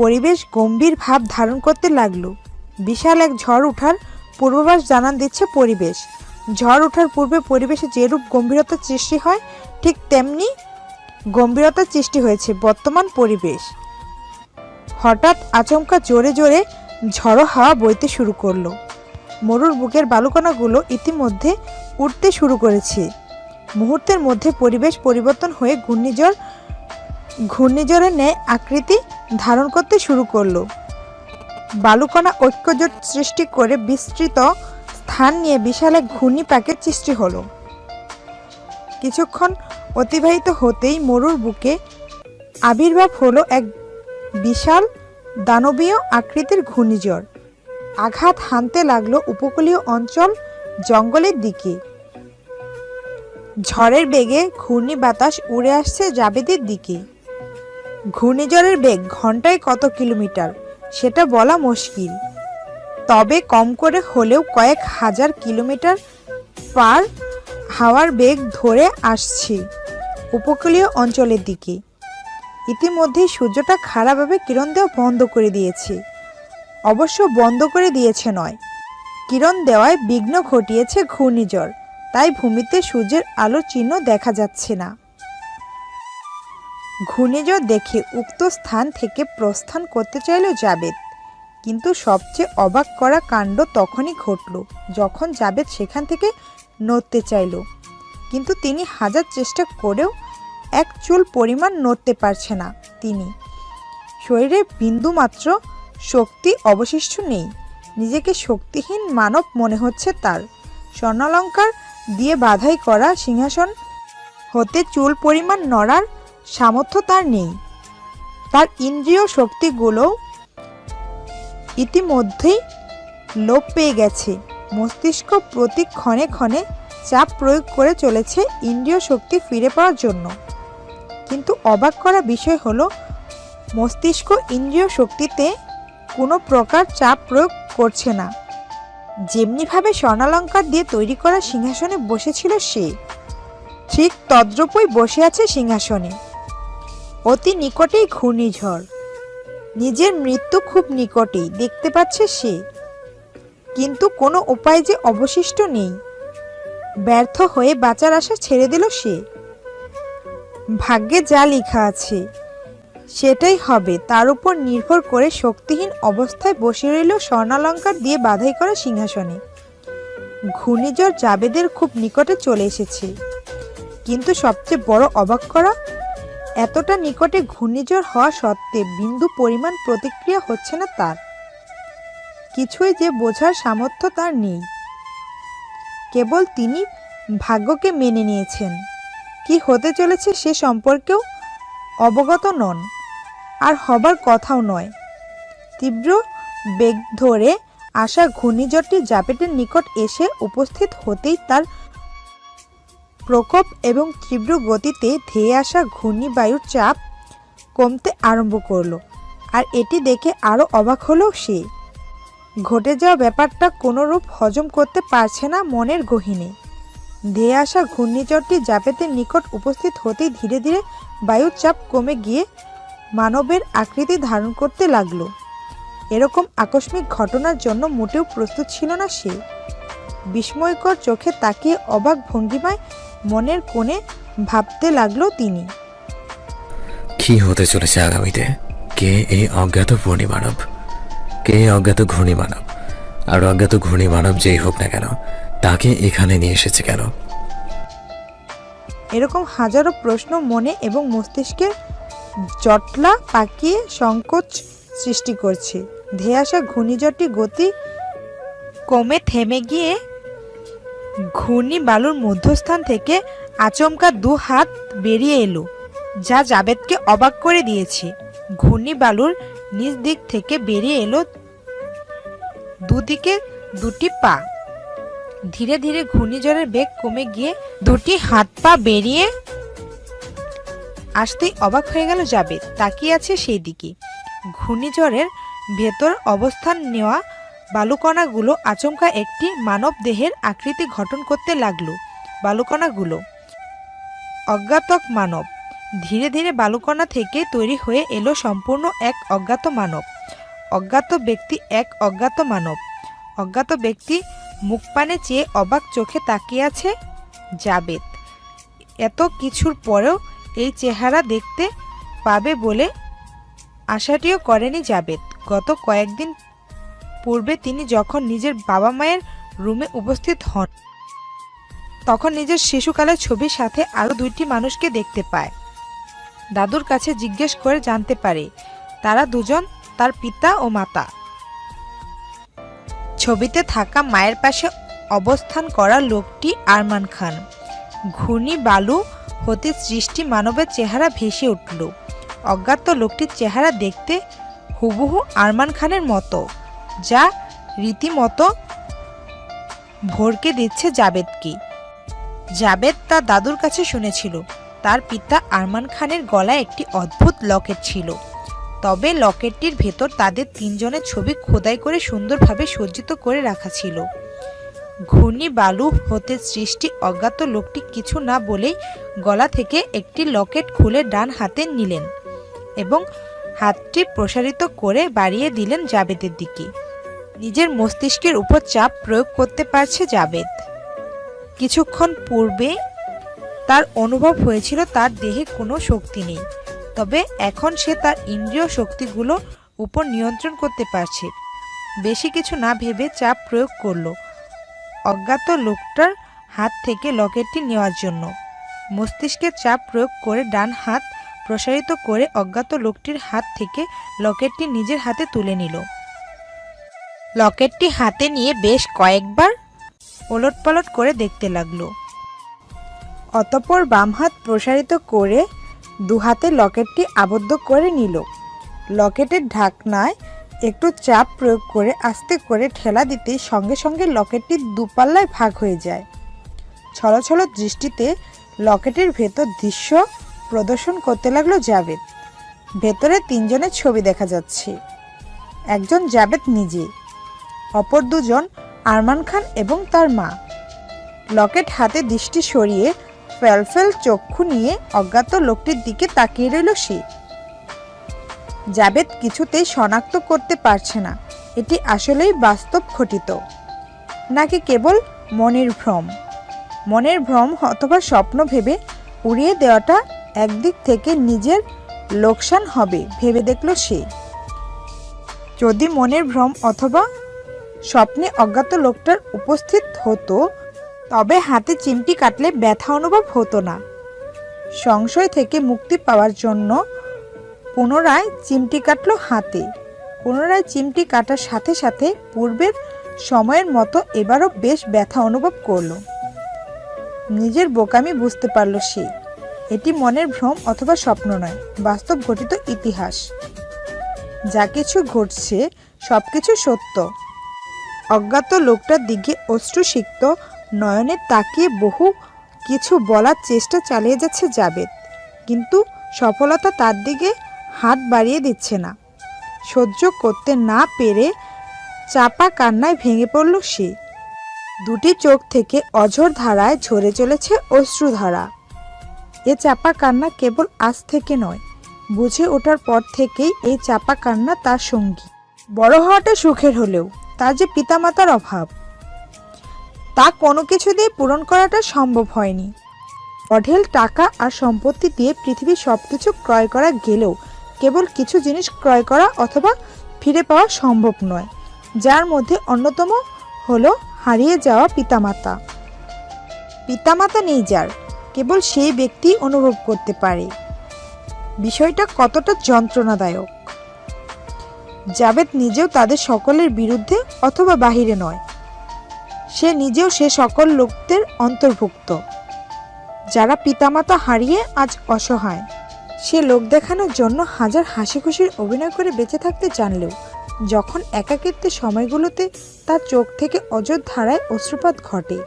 পরিবেশ গম্ভীর ভাব ধারণ করতে লাগলো। বিশাল এক ঝড় ওঠার পূর্বাভাস জানান দিচ্ছে পরিবেশ। ঝড় ওঠার পূর্বে পরিবেশে যেরূপ গম্ভীরতার সৃষ্টি হয় ঠিক তেমনি গম্ভীরতার সৃষ্টি হয়েছে বর্তমান পরিবেশ। হঠাৎ আচমকা জোরে জোরে ঝড়ো হাওয়া বইতে শুরু করলো। মরুর বুকের বালুকণাগুলো ইতিমধ্যে উঠতে শুরু করেছে। মুহূর্তের মধ্যে পরিবেশ পরিবর্তন হয়ে ঘূর্ণিঝড়ের ন্যায় আকৃতি ধারণ করতে শুরু করলো। বালুকণা ঐক্যজোট সৃষ্টি করে বিস্তৃত স্থান নিয়ে বিশাল এক ঘূর্ণিপাকের সৃষ্টি হলো। কিছুক্ষণ অতিবাহিত হতেই মরুর বুকে আবির্ভাব হলো এক বিশাল দানবীয় আকৃতির ঘূর্ণিঝড়। আঘাত হানতে লাগলো উপকূলীয় অঞ্চল জঙ্গলের দিকে। ঝড়ের বেগে ঘূর্ণি বাতাস উড়ে আসছে জাবেদের দিকে। ঘূর্ণিঝড়ের বেগ ঘন্টায় কত কিলোমিটার সেটা বলা মুশকিল, তবে কম করে হলেও কয়েক হাজার কিলোমিটার পার হাওয়ার বেগ ধরে আসছে উপকূলীয় অঞ্চলের দিকে। ইতিমধ্যেই সূর্যটা খাড়াভাবে কিরণ দেওয়া বন্ধ করে দিয়েছে। অবশ্য বন্ধ করে দিয়েছে নয়, কিরণ দেওয়ায় বিঘ্ন ঘটিয়েছে ঘূর্ণিঝড়, তাই ভূমিতে সূর্যের আলোর চিহ্ন দেখা যাচ্ছে না। ঘূর্ণিঝড় দেখে উক্ত স্থান থেকে প্রস্থান করতে চাইল জাবেদ, কিন্তু সবচেয়ে অবাক করা কাণ্ড তখনই ঘটল যখন জাবেদ সেখান থেকে নড়তে চাইল, কিন্তু তিনি হাজার চেষ্টা করেও এক চুল পরিমাণ নড়তে পারছে না। তিনি শরীরে বিন্দুমাত্র শক্তি অবশিষ্ট নেই। নিজেকে শক্তিহীন মানব মনে হচ্ছে তার। স্বর্ণালঙ্কার দিয়ে বাধাই করা সিংহাসন হতে চুল পরিমাণ নড়ার সামর্থ্য তার নেই। তার ইন্দ্রিয় শক্তিগুলো ইতিমধ্যেই লোপ পেয়ে গেছে। মস্তিষ্ক প্রতি ক্ষণে ক্ষণে চাপ প্রয়োগ করে চলেছে ইন্দ্রিয় শক্তি ফিরে পাওয়ার জন্য, কিন্তু অবাক করা বিষয় হলো মস্তিষ্ক ইন্দ্রিয় শক্তিতে কোনো প্রকার চাপ প্রয়োগ করছে না। যেমনিভাবে স্বর্ণালঙ্কার দিয়ে তৈরি করা সিংহাসনে বসেছিল সে, ঠিক তদ্রূপই বসে আছে সিংহাসনে। অতি নিকটেই ঘূর্ণিঝড়, নিজের মৃত্যু খুব নিকটেই দেখতে পাচ্ছে সে, কিন্তু কোনো উপায় যে অবশিষ্ট নেই। ব্যর্থ হয়ে বাঁচার আশা ছেড়ে দিল সে। ভাগ্যে যা লেখা আছে সেটাই হবে, তার উপর নির্ভর করে শক্তিহীন অবস্থায় বসে রইল স্বর্ণালঙ্কার দিয়ে বাধাই করা সিংহাসনে। ঘূর্ণিঝড় জাবেদের খুব নিকটে চলে এসেছে, কিন্তু সবচেয়ে বড় অবাক করা, এতটা নিকটে ঘূর্ণিঝড় হওয়া সত্ত্বে বিন্দু পরিমাণ প্রতিক্রিয়া হচ্ছে না তার। কিছুই যে বোঝার সামর্থ্য তার নেই। কেবল তিনি ভাগ্যকে মেনে নিয়েছেন, কি হতে চলেছে সে সম্পর্কেও অবগত নন, আর হবার কথাও নয়। তীব্র বেগ ধরে আসা ঘূর্ণিঝড়টি জাবেদের নিকট এসে উপস্থিত হতেই তার প্রকোপ এবং তীব্র গতিতে ধেয়ে আসা ঘূর্ণিবায়ুর চাপ কমতে আরম্ভ করলো। আর এটি দেখে আরও অবাক হলো সে। ঘটে যাওয়া ব্যাপারটা কোনোরূপ হজম করতে পারছে না মনের গহীনে। ধেয়ে আসা ঘূর্ণিঝড়টি জাবেদের নিকট উপস্থিত হতেই ধীরে ধীরে বায়ুর চাপ কমে গিয়ে মানবের আকৃতি ধারণ করতে লাগলো। এরকম আকস্মিক ঘটনার জন্য মোটেও প্রস্তুত ছিল না সে। বিস্ময়কর চোখে তাকিয়ে অবাক ভঙ্গিমায় মনের কোণে ভাবতে লাগলো তিনি, কি হতে চলেছে আগামীতে? কে এই অজ্ঞাত পূর্ণিমানব? কে অজ্ঞাত ঘূর্ণিমানব? আর অজ্ঞাত ঘূর্ণিমানব যেই হোক না কেন, তাকে এখানে নিয়ে এসেছে কেন? এরকম হাজারো প্রশ্ন মনে এবং মস্তিষ্কের জটলা পাকিয়ে সংকোচ সৃষ্টি করছে। ধেয়ে আসা ঘূর্ণিঝড়টি গতি কমে থেমে গিয়ে ঘূর্ণি বালুর মধ্যস্থান থেকে আচমকা দু হাত বেরিয়ে এলো, যা জাবেদকে অবাক করে দিয়েছে। ঘূর্ণি বালুর নিচ দিক থেকে বেরিয়ে এলো দুদিকে দুটি পা। ধীরে ধীরে ঘূর্ণিঝড়ের বেগ কমে গিয়ে দুটি হাত পা বেরিয়ে আসতেই অবাক হয়ে গেল জাবেদ। তাকিয়ে আছে সেই দিকে। ঘূর্ণিঝড়ের ভেতর অবস্থান নেওয়া বালুকণাগুলো আচমকা একটি মানব দেহের আকৃতি গঠন করতে লাগলো। বালুকণাগুলো অজ্ঞাতক মানব। ধীরে ধীরে বালুকণা থেকে তৈরি হয়ে এলো সম্পূর্ণ এক অজ্ঞাত মানব। অজ্ঞাত ব্যক্তি এক অজ্ঞাত মানব। অজ্ঞাত ব্যক্তি মুখ পানে চেয়ে অবাক চোখে তাকিয়ে আছে জাবেদ। এত কিছুর পরেও এই চেহারা দেখতে পাবে বলে আশাটিও করেনি জাবেদ। গত কয়েকদিন পূর্বে তিনি যখন নিজের বাবা মায়ের রুমে উপস্থিত হন, তখন নিজের শিশুকালের ছবির সাথে আরও 2টি মানুষকে দেখতে পায়। দাদুর কাছে জিজ্ঞেস করে জানতে পারে তারা দুজন তার পিতা ও মাতা। ছবিতে থাকা মায়ের পাশে অবস্থান করা লোকটি আরমান খান। ঘূর্ণি বালু হতে সৃষ্টি মানবের চেহারা ভেসে উঠল। অজ্ঞাত লোকটির চেহারা দেখতে হুবহু আরমান খানের মতো, যা রীতিমতো ভরকে দিচ্ছে জাবেদকে। জাবেদ তার দাদুর কাছে শুনেছিল তার পিতা আরমান খানের গলায় একটি অদ্ভুত লকেট ছিল, তবে লকেটটির ভেতর তাদের 3 জনের ছবি খোদাই করে সুন্দরভাবে সজ্জিত করে রাখা ছিল। ঘূর্ণি বালু হতে সৃষ্টি অজ্ঞাত লোকটি কিছু না বলেই গলা থেকে একটি লকেট খুলে ডান হাতে নিলেন এবং হাতটি প্রসারিত করে বাড়িয়ে দিলেন জাবেদের দিকে। নিজের মস্তিষ্কের উপর চাপ প্রয়োগ করতে পারছে জাবেদ। কিছুক্ষণ পূর্বে তার অনুভব হয়েছিল তার দেহে কোনো শক্তি নেই, তবে এখন সে তার ইন্দ্রিয় শক্তিগুলো উপর নিয়ন্ত্রণ করতে পারছে। বেশি কিছু না ভেবে চাপ প্রয়োগ করলো অজ্ঞাত লোকটার হাত থেকে লকেটটি নেওয়ার জন্য। মস্তিষ্কে চাপ প্রয়োগ করে ডান হাত প্রসারিত করে অজ্ঞাত লোকটির হাত থেকে লকেটটি নিজের হাতে তুলে নিল। লকেটটি হাতে নিয়ে বেশ কয়েকবার ওলটপালট করে দেখতে লাগলো। অতঃপর বাম হাত প্রসারিত করে 2 হাতে লকেটটি আবদ্ধ করে নিল। লকেটের ঢাকনায় একটু চাপ প্রয়োগ করে আস্তে করে ঠেলা দিতে সঙ্গে সঙ্গে লকেটটি 2 পাল্লায় ভাগ হয়ে যায়। ছলছল দৃষ্টিতে লকেটের ভেতর দৃশ্য প্রদর্শন করতে লাগলো জাবেদ। ভেতরে 3 জনের ছবি দেখা যাচ্ছে। একজন জাবেদ নিজে, অপর 2 জন আরমান খান এবং তার মা। লকেট হাতে দৃষ্টি সরিয়ে ফেলফেল চক্ষু নিয়ে অজ্ঞাত লোকটির দিকে তাকিয়ে রইল সে। জাবেদ কিছুতেই শনাক্ত করতে পারছে না এটি আসলেই বাস্তব ঘটিত নাকি কেবল মনের ভ্রম। মনের ভ্রম অথবা স্বপ্ন ভেবে উড়িয়ে দেওয়াটা একদিক থেকে নিজের লোকসান হবে ভেবে দেখল সে। যদি মনের ভ্রম অথবা স্বপ্নে অজ্ঞাত লোকটার উপস্থিত হতো, তবে হাতে চিমটি কাটলে ব্যথা অনুভব হতো না। সংশয় থেকে মুক্তি পাওয়ার জন্য পুনরায় চিমটি কাটল হাতে। পুনরায় চিমটি কাটার সাথে সাথে পূর্বের সময়ের মতো এবারও বেশ ব্যথা অনুভব করল। নিজের বোকামি বুঝতে পারল সে। এটি মনের ভ্রম অথবা স্বপ্ন নয়, বাস্তব ঘটিত ইতিহাস। যা কিছু ঘটছে সবকিছু সত্য। অজ্ঞাত লোকটার দিকে অশ্রুসিক্ত নয়নে তাকিয়ে বহু কিছু বলার চেষ্টা চালিয়ে যাচ্ছে জাবেদ, কিন্তু সফলতা তার দিকে হাত বাড়িয়ে দিচ্ছে না। সহ্য করতে না পেরে চাপা কান্নায় ভেঙে পড়ল সে। 2টি চোখ থেকে অঝোর ধারায় ঝরে চলেছে অশ্রুধারা। এ চাপা কান্না কেবল আজ থেকে নয়, বুঝে ওঠার পর থেকেই এই চাপা কান্না তার সঙ্গী। বড় হওয়াটা সুখের হলেও তার যে পিতামাতার অভাব, তা কোনো কিছু দিয়ে পূরণ করাটা সম্ভব হয়নি। অঢেল টাকা আর সম্পত্তি দিয়ে পৃথিবীর সবকিছু ক্রয় করা গেলেও কেবল কিছু জিনিস ক্রয় করা অথবা ফিরে পাওয়া সম্ভব নয়, যার মধ্যে অন্যতম হলো হারিয়ে যাওয়া পিতামাতা। পিতামাতা নেই যার, কেবল সেই ব্যক্তি অনুভব করতে পারে বিষয়টা কতটা যন্ত্রণাদায়ক। জাবেদ নিজেও তাদের সকলের বিরুদ্ধে অথবা বাহিরে নয়, সে নিজেও সে সকল লোকদের অন্তর্ভুক্ত যারা পিতামাতা হারিয়ে আজ অসহায়। সে লোক দেখানোর জন্য হাজার হাসি খুশির অভিনয় করে বেঁচে থাকতে জানলেও যখন একাকিত্বের সময়গুলোতে তার চোখ থেকে অঝোর ধারায় অশ্রুপাত ঘটে,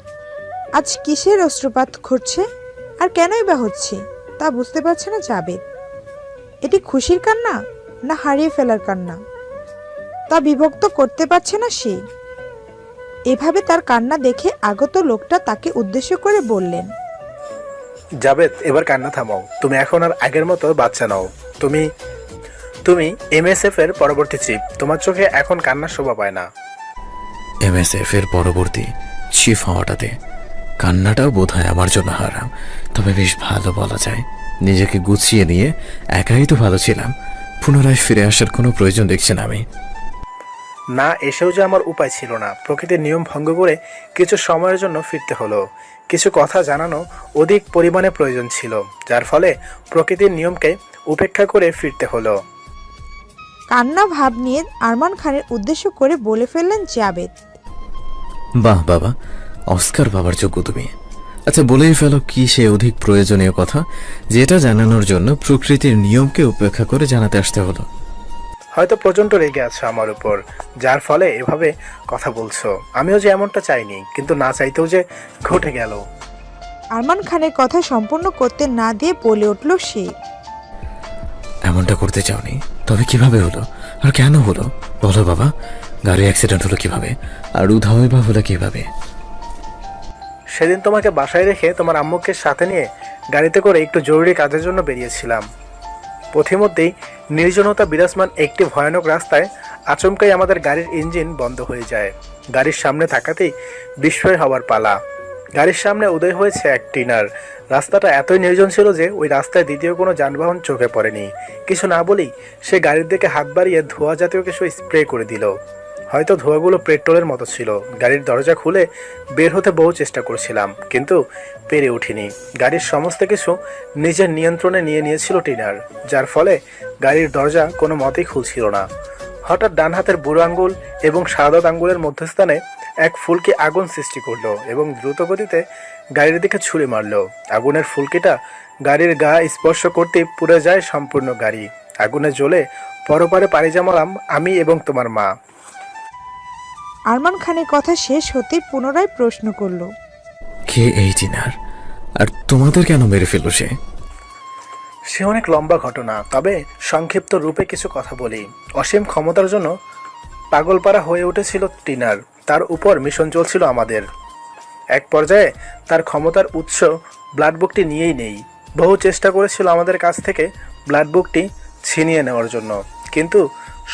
আজ কিসের অশ্রুপাত ঘটছে আর কেনই বা হচ্ছে তা বুঝতে পারছে না জাবেদ। এটি খুশির কান্না না হারিয়ে ফেলার কান্না, তা বিভক্ত করতে পারছে না সে। এভাবে তার কান্না দেখে আগত লোকটা তাকে উদ্দেশ্য করে বললেন, জাবেদ, এবার কান্না থামাও। তুমি এখন আর আগের মতো বাচ্চা নাও। তুমি MSF এর পরবর্তী চিফ। তোমার চোখে এখন কান্নার শোভা পায় না। MSF এর পরবর্তী চিফ হওয়াটাতে কান্নাটাও বোধহয় আমার জন্য হারাম, তবে বেশ ভালো বলা যায়। নিজেকে গুছিয়ে নিয়ে একাই তো ভালো ছিলাম, পুনরায় ফিরে আসার কোনো প্রয়োজন দেখছি না আমি। না এসেও যে আমার উপায় ছিল না, প্রকৃতির নিয়ম ভঙ্গ করে কিছু সময়ের জন্য ফিরতে হলো। কিছু কথা জানানো অধিক পরিমাণে প্রয়োজন ছিল, যার ফলে প্রকৃতির নিয়মকে উপেক্ষা করে ফিরতে হলো। কান্না ভাব নিয়ে আরমান খানের উদ্দেশ্য করে বলে ফেললেন জাবেদ। বাহ বাবা, অস্কার পাবার যোগ্য তুমি। আচ্ছা বলেই ফেলো কি সে অধিক প্রয়োজনীয় কথা যেটা জানানোর জন্য প্রকৃতির নিয়মকে উপেক্ষা করে জানাতে আসতে হলো? হয়তো প্রচণ্ড রেগে আছো আমার উপর, যার ফলে এভাবে কথা বলছো। আমিও যে এমনটা চাইনি, কিন্তু না চাইতেও যে ঘটে গেল। আরমান খানের কথা সম্পূর্ণ করতে না দিয়ে বলে উঠল সে। এমনটা করতে চাওনি, তবে কিভাবে হলো আর কেন হলো বলো বাবা? গাড়ি অ্যাক্সিডেন্ট হলো কিভাবে, আর উধাওই বা হলো কিভাবে? সেদিন তোমাকে বাসায় রেখে তোমার আম্মুকে সাথে নিয়ে গাড়িতে করে একটু জরুরি কাজের জন্য বেরিয়েছিলাম। পথিমধ্যেই নির্জনতা বিরাজমান একটি ভয়ানক রাস্তায় আচমকাই আমাদের গাড়ির ইঞ্জিন বন্ধ হয়ে যায়। গাড়ির সামনে থাকাতেই বিস্ময় হওয়ার পালা। গাড়ির সামনে উদয় হয়েছে এক টিনার। রাস্তাটা এতই নির্জন ছিল যে ওই রাস্তায় দ্বিতীয় কোনো যানবাহন চোখে পড়েনি। কিছু না বলেই সে গাড়ির দিকে হাত বাড়িয়ে ধোঁয়া জাতীয় কিছু স্প্রে করে দিল। হয়তো ধোঁয়াগুলো পেট্রোলের মতো ছিল। গাড়ির দরজা খুলে বের হতে বহু চেষ্টা করছিলাম, কিন্তু পেরে উঠিনি। গাড়ির সমস্ত কিছু নিজের নিয়ন্ত্রণে নিয়ে নিয়েছিল টিনার, যার ফলে গাড়ির দরজা কোনো মতেই খুলছিল না। হঠাৎ ডান হাতের বুড়ো আঙ্গুল এবং সাদা আঙ্গুলের মধ্যস্থানে এক ফুলকি আগুন সৃষ্টি করলো এবং দ্রুত গতিতে গাড়ির দিকে ছুঁড়ে মারলো। আগুনের ফুলকিটা গাড়ির গা স্পর্শ করতেই পুড়ে যায় সম্পূর্ণ গাড়ি। আগুনে জ্বলে পরপারে পাড়ি জমালাম আমি এবং তোমার মা। আরমান খানের কথা শেষ হতেই পুনরায় প্রশ্ন করল, কে এই টিনার, আর তোমাদের কেন মেরে ফেললো সে? সে অনেক লম্বা ঘটনা, তবে সংক্ষিপ্ত রূপে কিছু কথা বলি। অসীম ক্ষমতার জন্য পাগলপাড়া হয়ে উঠেছিল টিনার। তার উপর মিশন চলছিল আমাদের। এক পর্যায়ে তার ক্ষমতার উৎস ব্লাড বুকটি নিয়েই নেই। বহু চেষ্টা করেছিল আমাদের কাছ থেকে ব্লাড বুকটি ছিনিয়ে নেওয়ার জন্য, কিন্তু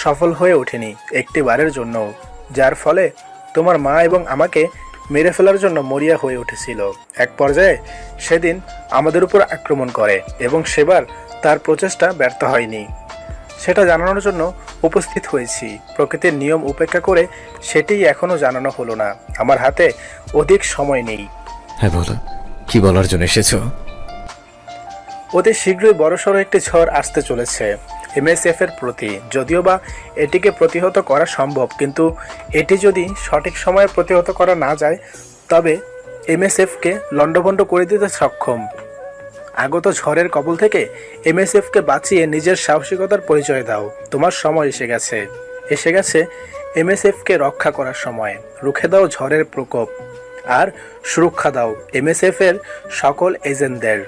সফল হয়ে ওঠেনি একটি বারের জন্য, যার ফলে তোমার মা এবং আমাকে মেরে ফেলার জন্য মরিয়া হয়ে উঠেছিল। এক পর্যায়ে সেদিন আমাদের উপর আক্রমণ করে এবং সেবার তার প্রচেষ্টা ব্যর্থ হয়নি। সেটা জানানোর জন্য উপস্থিত হয়েছি। প্রকৃতির নিয়ম উপেক্ষা করে সেটিই এখনও জানানো হলো না। আমার হাতে অধিক সময় নেই। হ্যাঁ বলো, কি বলার জন্য এসেছো? অতি শীঘ্রই বড়সড় একটি ঝড় আসতে চলেছে MSF এর প্রতি। যদিও বা এটিকে প্রতিহত করা সম্ভব, কিন্তু এটি যদি সঠিক সময়ে প্রতিহত করা না যায় তবে MSFকে লণ্ডভণ্ড করে দিতে সক্ষম। আগত ঝড়ের কবল থেকে MSFকে বাঁচিয়ে নিজের সাহসিকতার পরিচয় দাও। তোমার সময় এসে গেছে MSFকে রক্ষা করার সময়। রুখে দাও ঝড়ের প্রকোপ আর সুরক্ষা দাও MSF এর সকল এজেন্টদের।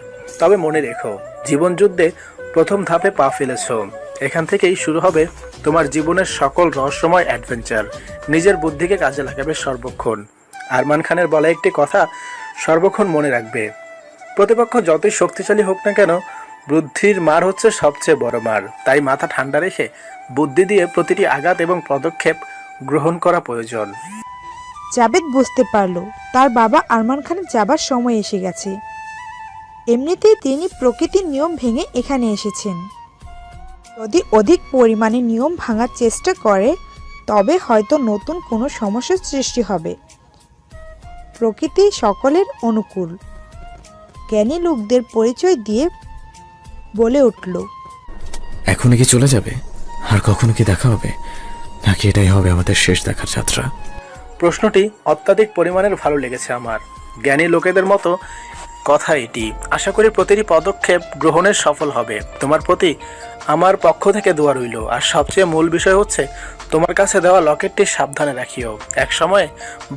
তবে মনে রেখো, জীবনযুদ্ধে প্রথম ধাপে পা ফেলেছ। এখান থেকেই শুরু হবে তোমার জীবনের সকল রহস্যময় অ্যাডভেঞ্চার। নিজের বুদ্ধিকে কাজে লাগাবে সর্বক্ষণ। আরমান খানের বলা একটি কথা সর্বক্ষণ মনে রাখবে, প্রতিপক্ষ যতই শক্তিশালী হোক না কেন, বুদ্ধির মার হচ্ছে সবচেয়ে বড় মার। তাই মাথা ঠান্ডা রেখে বুদ্ধি দিয়ে প্রতিটি আঘাত এবং পদক্ষেপ গ্রহণ করা প্রয়োজন। জাবেদ বুঝতে পারল তার বাবা আরমান খানের যাবার সময় এসে গেছে। এমনিতেই তিনি প্রকৃতির নিয়ম ভেঙে এখানে এসেছেন। যদি অধিক পরিমাণে নিয়ম ভাঙার চেষ্টা করে তবে হয়তো নতুন কোনো সমস্যার সৃষ্টি হবে। প্রকৃতি সকলের অনুকূল। জ্ঞানী লোকদের পরিচয় দিয়ে বলে উঠল, এখনই কি চলে যাবে? আর কখনো কি দেখা হবে, নাকি এটাই হবে আমাদের শেষ দেখার যাত্রা? প্রশ্নটি অত্যাধিক পরিমাণের ভালো লেগেছে আমার। জ্ঞানী লোকেদের মতো কথা এটি। আশা করি প্রতিটি পদক্ষেপ গ্রহণের সফল হবে। তোমার প্রতি আমার পক্ষ থেকে দোয়া রইল। আর সবচেয়ে মূল বিষয় হচ্ছে তোমার কাছে দেওয়া লকেটটি সাবধানে রাখিও। এক সময়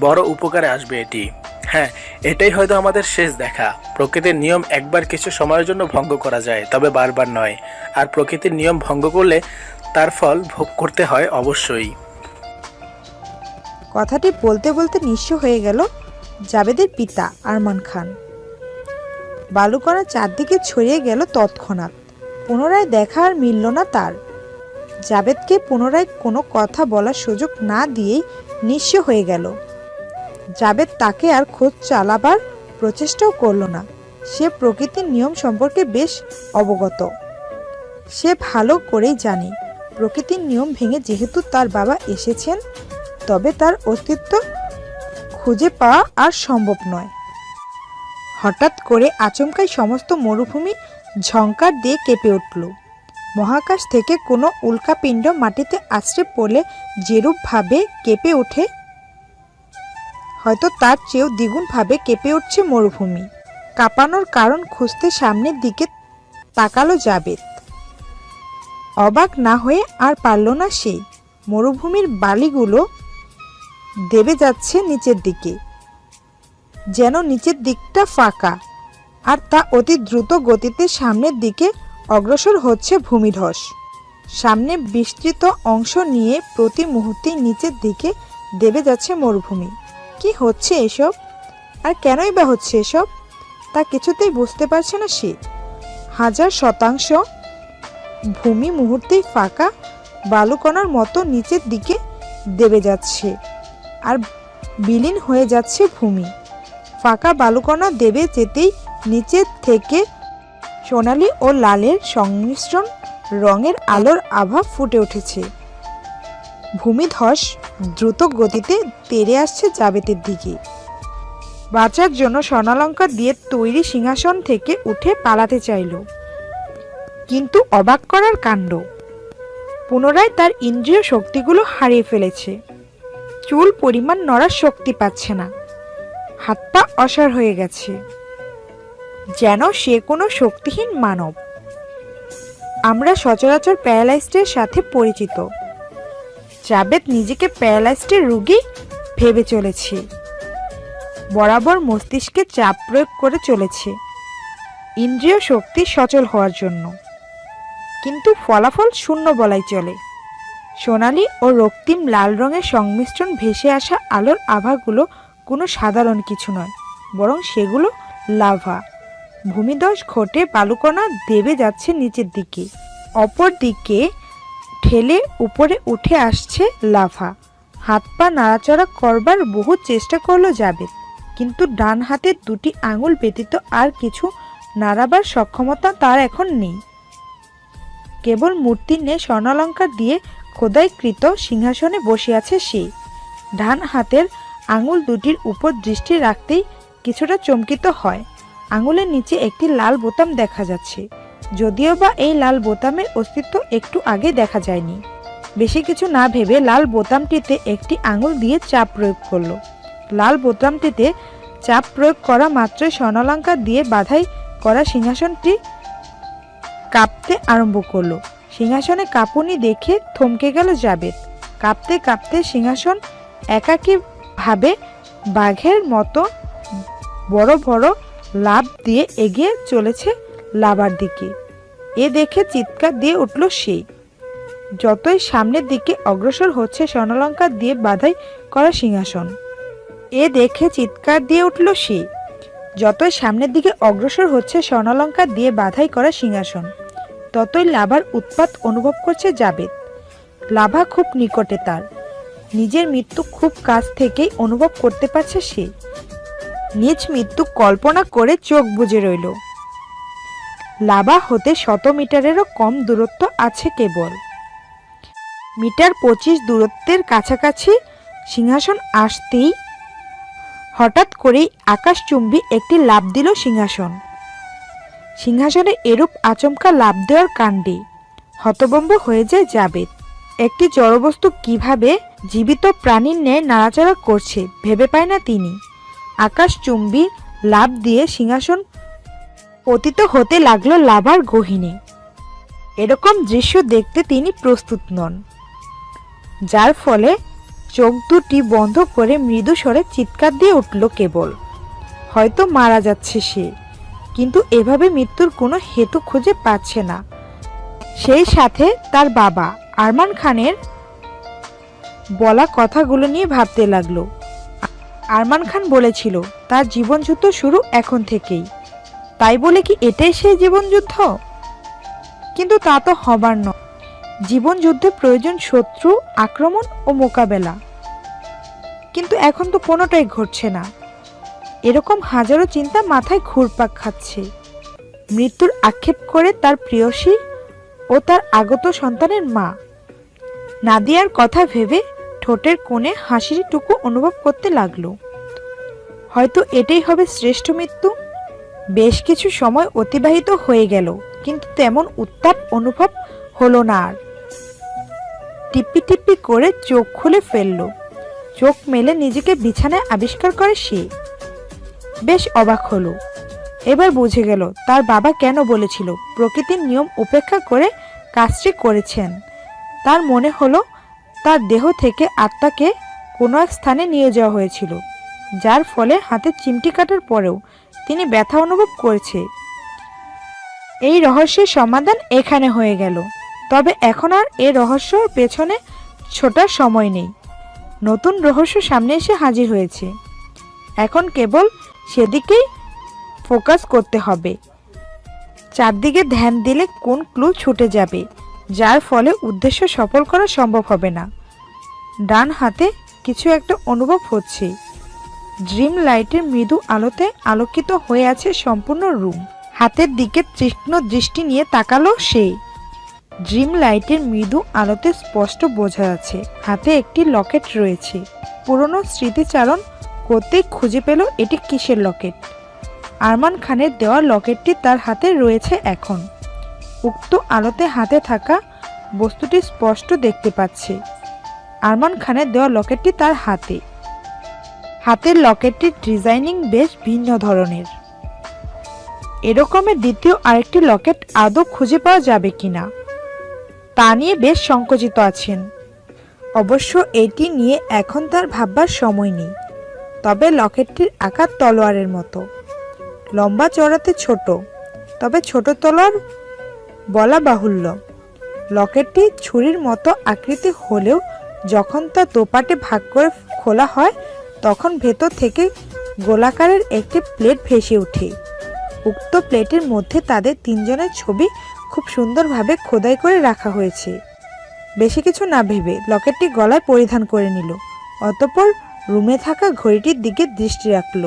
বড় উপকারে আসবে এটি। হ্যাঁ, এটাই হয়তো আমাদের শেষ দেখা। প্রকৃতির নিয়ম একবার কিছু সময়ের জন্য ভঙ্গ করা যায়, তবে বারবার নয়। আর প্রকৃতির নিয়ম ভঙ্গ করলে তার ফল ভোগ করতে হয় অবশ্যই। কথাটি বলতে বলতে নিঃস্ব হয়ে গেল জাবেদের পিতা আরমান খান। বালুকণা চারদিকে ছড়িয়ে গেল তৎক্ষণাৎ। পুনরায় দেখা আর মিলল না তার। জাবেদকে পুনরায় কোনো কথা বলার সুযোগ না দিয়েই নিঃস্ব হয়ে গেল। জাবেদ তাকে আর খোঁজ চালাবার প্রচেষ্টাও করল না। সে প্রকৃতির নিয়ম সম্পর্কে বেশ অবগত। সে ভালো করেই জানে প্রকৃতির নিয়ম ভেঙে যেহেতু তার বাবা এসেছেন, তবে তার অস্তিত্ব খুঁজে পাওয়া আর সম্ভব নয়। হঠাৎ করে আচমকাই সমস্ত মরুভূমি ঝংকার দিয়ে কেঁপে উঠল। মহাকাশ থেকে কোনো উল্কাপিণ্ড মাটিতে আছড়ে পড়লে যেরূপভাবে কেঁপে ওঠে, হয়তো তার চেয়েও দ্বিগুণভাবে কেঁপে উঠছে মরুভূমি। কাঁপানোর কারণ খুঁজতে সামনের দিকে তাকালো জাবেদ। অবাক না হয়ে আর পারল না সে। মরুভূমির বালিগুলো দেবে যাচ্ছে নিচের দিকে, যেন নিচের দিকটা ফাঁকা, আর তা অতি দ্রুত গতিতে সামনের দিকে অগ্রসর হচ্ছে ভূমিধস। সামনে বিস্তৃত অংশ নিয়ে প্রতি মুহূর্তেই নিচের দিকে দেবে যাচ্ছে মরুভূমি। কি হচ্ছে এসব, আর কেনই বা হচ্ছে এসব, তা কিছুতেই বুঝতে পারছে না সে। 1000% ভূমি মুহূর্তেই ফাঁকা বালুকণার মতো নিচের দিকে দেবে যাচ্ছে, আর বিলীন হয়ে যাচ্ছে ভূমি। ফাঁকা বালুকণা দেবে যেতেই নিচের থেকে সোনালি ও লালের সংমিশ্রণ রঙের আলোর আভা ফুটে উঠেছে। ভূমিধস দ্রুত গতিতে তেড়ে আসছে জাবেদের দিকে। বাঁচার জন্য স্বর্ণালঙ্কার দিয়ে তৈরি সিংহাসন থেকে উঠে পালাতে চাইল, কিন্তু অবাক করার কাণ্ড, পুনরায় তার ইন্দ্রিয় শক্তিগুলো হারিয়ে ফেলেছে। চুল পরিমাণ নড়ার শক্তি পাচ্ছে না, হাত পা অসাড় হয়ে গেছে, যেন সে কোনো শক্তিহীন মানব। আমরা সচরাচর প্যারালাইজডের সাথে পরিচিত। জাবেদ নিজেকে প্যারালাইজডের রোগী ভেবে চলেছে, বরাবর মস্তিষ্কে চাপ প্রয়োগ করে চলেছে ইন্দ্রিয় শক্তি সচল হওয়ার জন্য, কিন্তু ফলাফল শূন্য বলাই চলে। সোনালি ও রক্তিম লাল রঙের সংমিশ্রণ ভেসে আসা আলোর আভাগুলো কোনো সাধারণ কিছু নয়, বরং সেগুলো লাভা। ভূমিধস ঘটে বালুকণা দেবে যাচ্ছে নিচের দিকে, অপর দিকে ঠেলে উপরে উঠে আসছে লাভা। হাত পা নাড়াচড়া করবার বহু চেষ্টা করলো জাবেদ, কিন্তু ডান হাতের দুটি আঙুল ব্যতীত আর কিছু নাড়াবার সক্ষমতা তার এখন নেই। কেবল মূর্তির ন্যায় স্বর্ণালঙ্কার দিয়ে খোদাইকৃত সিংহাসনে বসে আছে সে। ডান হাতের আঙুল দুটির উপর দৃষ্টি রাখতেই কিছুটা চমকিত হয়। আঙুলের নিচে একটি লাল বোতাম দেখা যাচ্ছে, যদিও বা এই লাল বোতামের অস্তিত্ব একটু আগে দেখা যায়নি। বেশি কিছু না ভেবে লাল বোতামটিতে একটি আঙুল দিয়ে চাপ প্রয়োগ করলো। লাল বোতামটিতে চাপ প্রয়োগ করা মাত্রই স্বর্ণালঙ্কার দিয়ে বাধাই করা সিংহাসনটি কাঁপতে আরম্ভ করলো। সিংহাসনে কাঁপুনি দেখে থমকে গেল জাবেদ। কাঁপতে কাঁপতে সিংহাসন একাকীভাবে বাঘের মতো বড় বড় লাফ দিয়ে এগিয়ে চলেছে লাভার দিকে। এ দেখে চিৎকার দিয়ে উঠল সে। যতই সামনের দিকে অগ্রসর হচ্ছে স্বর্ণালঙ্কার দিয়ে বাধাই করা সিংহাসন, এ দেখে চিৎকার দিয়ে উঠল সে। যতই সামনের দিকে অগ্রসর হচ্ছে স্বর্ণালঙ্কার দিয়ে বাধাই করা সিংহাসন, ততই লাভার উৎপাত অনুভব করছে জাবেদ। লাভা খুব নিকটে, তার নিজের মৃত্যু খুব কাছ থেকেই অনুভব করতে পারছে সে। নিজ মৃত্যু কল্পনা করে চোখ বুজে রইল। লাভা হতে 100 মিটারেরও কম দূরত্ব আছে কেবল। মিটার 25 দূরত্বের কাছাকাছি সিংহাসন আসতেই হঠাৎ করেই আকাশচুম্বী একটি লাফ দিল সিংহাসন। সিংহাসনে এরূপ আচমকা লাফ দেওয়ার কাণ্ডে হতভম্ব হয়ে যায় জাবেদ। একটি জড়বস্তু কিভাবে জীবিত প্রাণীর ন্যায় নাড়াচাড়া করছে ভেবে পায় না তিনি। আকাশচুম্বী লাফ দিয়ে সিংহাসন পতিত হতে লাগলো লাভার গহীনে। এরকম দৃশ্য দেখতে তিনি প্রস্তুত নন, যার ফলে চোখ দুটি বন্ধ করে মৃদু স্বরে চিৎকার দিয়ে উঠল কেবল। হয়তো মারা যাচ্ছে সে, কিন্তু এভাবে মৃত্যুর কোনো হেতু খুঁজে পাচ্ছে না। সেই সাথে তার বাবা আরমান খানের বলা কথাগুলো নিয়ে ভাবতে লাগলো। আরমান খান বলেছিল তার জীবনযুদ্ধ শুরু এখন থেকেই, তাই বলে কি এটাই সেই জীবনযুদ্ধ? কিন্তু তা তো হবার নয়। জীবন যুদ্ধে প্রয়োজন শত্রু আক্রমণ ও মোকাবেলা, কিন্তু এখন তো কোনোটাই ঘটছে না। এরকম হাজারো চিন্তা মাথায় ঘুরপাক খাচ্ছে। মৃত্যুর আক্ষেপ করে তার প্রেয়সী ও তার আগত সন্তানের মা। নাদিয়ার কথা ভেবে ঠোঁটের কোণে হাসিটুকু অনুভব করতে লাগলো। হয়তো এটাই হবে শ্রেষ্ঠ মৃত্যু। বেশ কিছু সময় অতিবাহিত হয়ে গেল, কিন্তু তেমন উত্তাপ অনুভব হলো না আর। টিপ্পি টিপ্পি করে চোখ খুলে ফেলল। চোখ মেলে নিজেকে বিছানায় আবিষ্কার করে সে। বেশ অবাক হলো। এবার বুঝে গেল তার বাবা কেন বলেছিল প্রকৃতির নিয়ম উপেক্ষা করে কাজটি করেছেন। তার মনে হলো তার দেহ থেকে আত্মাকে কোনো এক স্থানে নিয়ে যাওয়া হয়েছিল, যার ফলে হাতে চিমটি কাটার পরেও তিনি ব্যথা অনুভব করেছে। এই রহস্যের সমাধান এখানে হয়ে গেল। তবে এখন আর এই রহস্যর পেছনে ছোটার সময় নেই। নতুন রহস্য সামনে এসে হাজির হয়েছে। এখন কেবল সেদিকেই ফোকাস করতে হবে। চারদিকে ধ্যান দিলে কোন ক্লু ছুটে যাবে, যার ফলে উদ্দেশ্য সফল করা সম্ভব হবে না। ডান হাতে কিছু একটা অনুভব হচ্ছে। ড্রিম লাইটের মৃদু আলোতে আলোকিত হয়ে আছে সম্পূর্ণ রুম। হাতের দিকে তীক্ষ্ণ দৃষ্টি নিয়ে তাকালো সে। ড্রিম লাইটের মৃদু আলোতে স্পষ্ট বোঝা যাচ্ছে হাতে একটি লকেট রয়েছে। পুরনো স্মৃতিচারণ করতেই খুঁজে পেল এটি কিসের লকেট। আরমান খানের দেওয়া লকেটটি তার হাতে রয়েছে এখন। উক্ত আলোতে হাতে থাকা বস্তুটি স্পষ্ট দেখতে পাচ্ছে। আরমান খানের দেওয়া লকেটটি তার হাতে। হাতের লকেটটির ডিজাইনিং বেশ ভিন্ন ধরনের। এরকমের দ্বিতীয় আরেকটি লকেট আদৌ খুঁজে পাওয়া যাবে কিনা তা নিয়ে বেশ সংকুচিত আছেন। অবশ্য এটি নিয়ে এখন তার ভাববার সময় নেই। তবে লকেটটির আকার তলোয়ারের মতো, লম্বা চওড়াতে ছোট, তবে ছোট তলোয়ার বলা বাহুল্য। লকেটটি ছুরির মতো আকৃতি হলেও যখন তা দোপাটে ভাগ করে খোলা হয় তখন ভেতর থেকে গোলাকারের একটি প্লেট ভেসে ওঠে। উক্ত প্লেটের মধ্যে তাদের তিনজনের ছবি খুব সুন্দরভাবে খোদাই করে রাখা হয়েছে। বেশি কিছু না ভেবে লকেটটি গলায় পরিধান করে নিল। অতঃপর রুমে থাকা ঘড়িটির দিকে দৃষ্টি রাখল।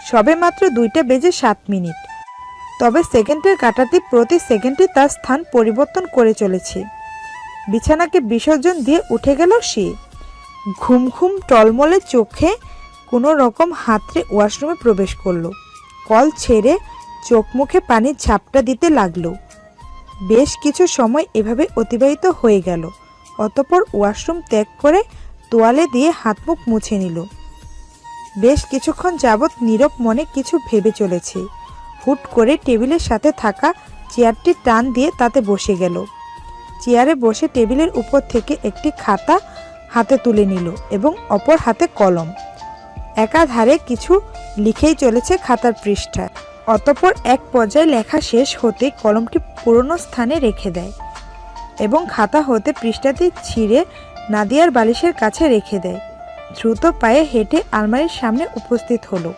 সবে মাত্র 2:07। তবে সেকেন্ডের কাঁটাটি প্রতি সেকেন্ডে তার স্থান পরিবর্তন করে চলেছে। বিছানাকে বিসর্জন দিয়ে উঠে গেল সে। ঘুম ঘুম টলমলে চোখে কোনো রকম হাতড়ে ওয়াশরুমে প্রবেশ করলো। কল ছেড়ে চোখ মুখে পানির ঝাপটা দিতে লাগলো। বেশ কিছু সময় এভাবে অতিবাহিত হয়ে গেল। অতঃপর ওয়াশরুম ত্যাগ করে তোয়ালে দিয়ে হাত মুখ মুছে নিল। বেশ কিছুক্ষণ যাবৎ নীরব মনে কিছু ভেবে চলেছে। হুট করে টেবিলের সাথে থাকা চেয়ারটি টান দিয়ে তাতে বসে গেল। চেয়ারে বসে টেবিলের উপর থেকে একটি খাতা হাতে তুলে নিল এবং অপর হাতে কলম। একাধারে কিছু লিখেই চলেছে খাতার পৃষ্ঠায়। অতঃপর এক পর্যায়ে লেখা শেষ হতে কলমটি পুরনো স্থানে রেখে দেয় এবং খাতা হতে পৃষ্ঠাটি ছিঁড়ে নাদিয়ার বালিশের কাছে রেখে দেয়। দ্রুত পায়ে হেঁটে আলমারির সামনে উপস্থিত হলো।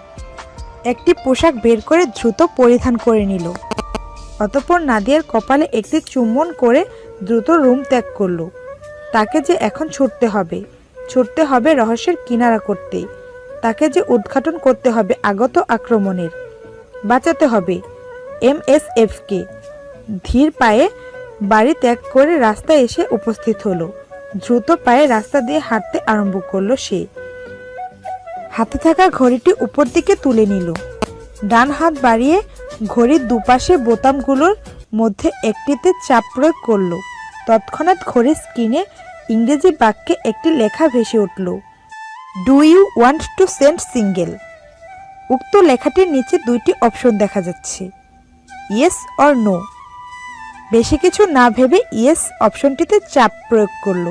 একটি পোশাক বের করে দ্রুত পরিধান করে নিল। অতঃপর নাদিয়ার কপালে একটি চুম্বন করে দ্রুত রুম ত্যাগ করল। তাকে যে এখন ছুটতে হবে রহস্যের কিনারা করতে। তাকে যে উদ্ঘাটন করতে হবে আগত আক্রমণের। বাঁচাতে হবে MSFকে। ধীর পায়ে বাড়ি ত্যাগ করে রাস্তায় এসে উপস্থিত হলো। দ্রুত পায়ে রাস্তা দিয়ে হাঁটতে আরম্ভ করলো সে। হাতে থাকা ঘড়িটি উপর দিকে তুলে নিল। ডান হাত বাড়িয়ে ঘড়ির দুপাশে বোতামগুলোর মধ্যে একটিতে চাপ প্রয়োগ করল। তৎক্ষণাৎ ঘড়ির স্ক্রিনে ইংরেজি বাক্যে একটি লেখা ভেসে উঠল, do you want to send single. উক্ত লেখাটির নিচে দুইটি অপশন দেখা যাচ্ছে, ইয়েস অর নো। বেশি কিছু না ভেবে ইয়েস অপশনটিতে চাপ প্রয়োগ করল।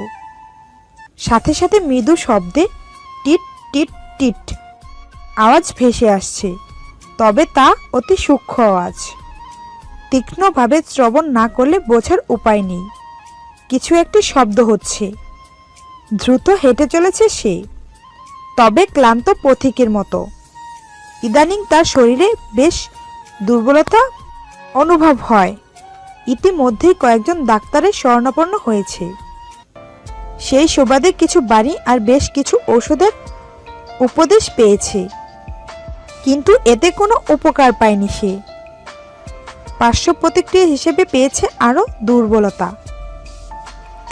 সাথে সাথে মৃদু শব্দে টিট টিট টিট আওয়াজ ভেসে আসছে। তবে তা অতি সূক্ষ্ম আওয়াজ। তীক্ষ্ণভাবে শ্রবণ না করলে বোঝার উপায় নেই। কিছু একটি শব্দ হচ্ছে। দ্রুত হেঁটে চলেছে সে, তবে ক্লান্ত পথিকের মতো। ইদানিং তার শরীরে বেশ দুর্বলতা অনুভব হয়। ইতিমধ্যেই কয়েকজন ডাক্তারের শরণাপন্ন হয়েছে। সেই সুবাদে কিছু বাড়ি আর বেশ কিছু ঔষধের উপদেশ পেয়েছে, কিন্তু এতে কোনো উপকার পায়নি সে। পার্শ্ব প্রতিক্রিয়া হিসেবে পেয়েছে আরও দুর্বলতা।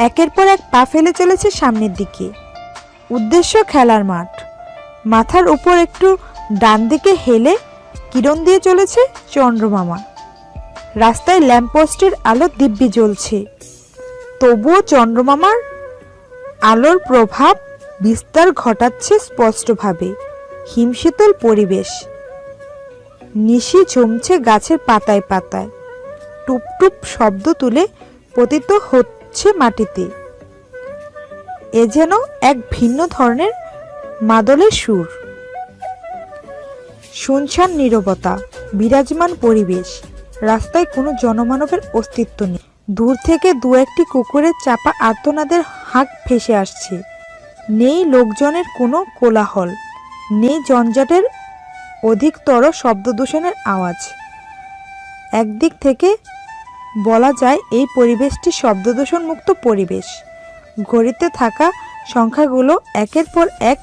একের পর এক পা ফেলে চলেছে সামনের দিকে। উদ্দেশ্য খেলার মাঠ। মাথার উপর একটু ডান দিকে হেলে কিরণ দিয়ে চলেছে চন্দ্রমামা। রাস্তায় ল্যাম্পপোস্টের আলো দিব্যি জ্বলছে, তবুও চন্দ্রমামার আলোর প্রভাব বিস্তার ঘটাচ্ছে স্পষ্টভাবে। হিমশীতল পরিবেশ। নিশি জমছে গাছের পাতায় পাতায়, টুপটুপ শব্দ তুলে পতিত হচ্ছে মাটিতে। এ যেন এক ভিন্ন ধরনের মাদলের সুর। শুনশান নীরবতা, বিরাজমান পরিবেশ। রাস্তায় কোনো জনমানবের অস্তিত্ব নেই। দূর থেকে দু একটি কুকুরের চাপা আর্তনাদের হাঁক ভেসে আসছে। নেই লোকজনের কোনো কোলাহল, নেই জঞ্জাটের অধিকতর শব্দদূষণের আওয়াজ। একদিক থেকে বলা যায় এই পরিবেশটি শব্দদূষণ মুক্ত পরিবেশ। ঘড়িতে থাকা সংখ্যাগুলো একের পর এক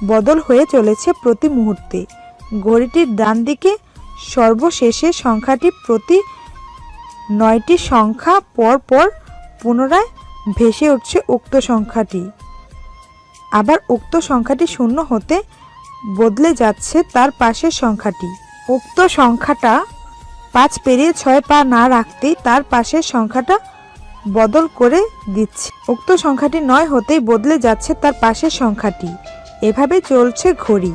বদল হয়ে চলেছে প্রতি মুহূর্তে। ঘড়িটির ডান দিকে সর্বশেষে সংখ্যাটি প্রতি 9টি সংখ্যা পর পর পুনরায় ভেসে উঠছে উক্ত সংখ্যাটি। আবার উক্ত সংখ্যাটি শূন্য হতে বদলে যাচ্ছে তার পাশের সংখ্যাটি। উক্ত সংখ্যাটা 5 পেরিয়ে 6 পা না রাখতেই তার পাশের সংখ্যাটা বদল করে দিচ্ছে। উক্ত সংখ্যাটি 9 হতেই বদলে যাচ্ছে তার পাশের সংখ্যাটি। এভাবে চলছে ঘড়ি।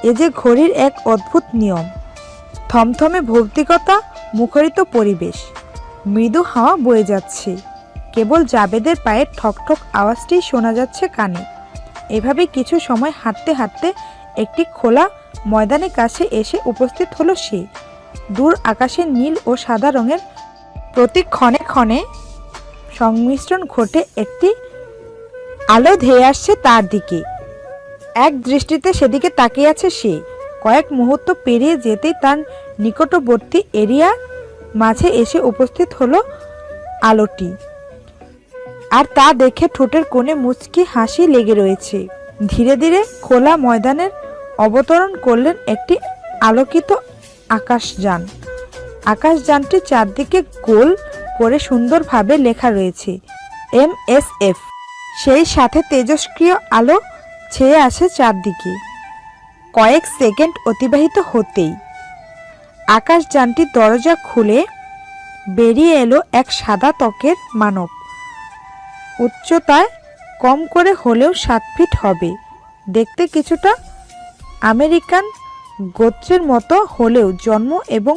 এ যে ঘড়ির এক অদ্ভুত নিয়ম। থমথমে ভৌতিকতা মুখরিত পরিবেশ। মৃদু হাওয়া বয়ে যাচ্ছে, কেবল জাবেদের পায়ের ঠকঠক আওয়াজটি শোনা যাচ্ছে কানে। এভাবে কিছু সময় হাঁটতে হাঁটতে একটি খোলা ময়দানের কাছে এসে উপস্থিত হলো সে। দূর আকাশের নীল ও সাদা রঙের প্রতি ক্ষণে ক্ষণে সংমিশ্রণ ঘটে একটি আলো ধেয়ে আসছে তার দিকে। এক দৃষ্টিতে সেদিকে তাকিয়ে আছে সে। কয়েক মুহূর্ত পেরিয়ে যেতেই তার নিকটবর্তী এরিয়ার মাঝে এসে উপস্থিত হলো আলোটি। আর তা দেখে ঠোঁটের কোণে মুচকি হাসি লেগে রয়েছে। ধীরে ধীরে খোলা ময়দানের অবতরণ করলেন একটি আলোকিত আকাশযান। আকাশযানটির চারদিকে গোল করে সুন্দরভাবে লেখা রয়েছে MSF। সেই সাথে তেজস্ক্রিয় আলো ছেয়ে আসে চারদিকে। কয়েক সেকেন্ড অতিবাহিত হতেই আকাশযানটির দরজা খুলে বেরিয়ে এলো এক সাদা ত্বকের মানব। উচ্চতায় কম করে হলেও 7 ফিট হবে। দেখতে কিছুটা আমেরিকান গোত্রের মতো হলেও জন্ম এবং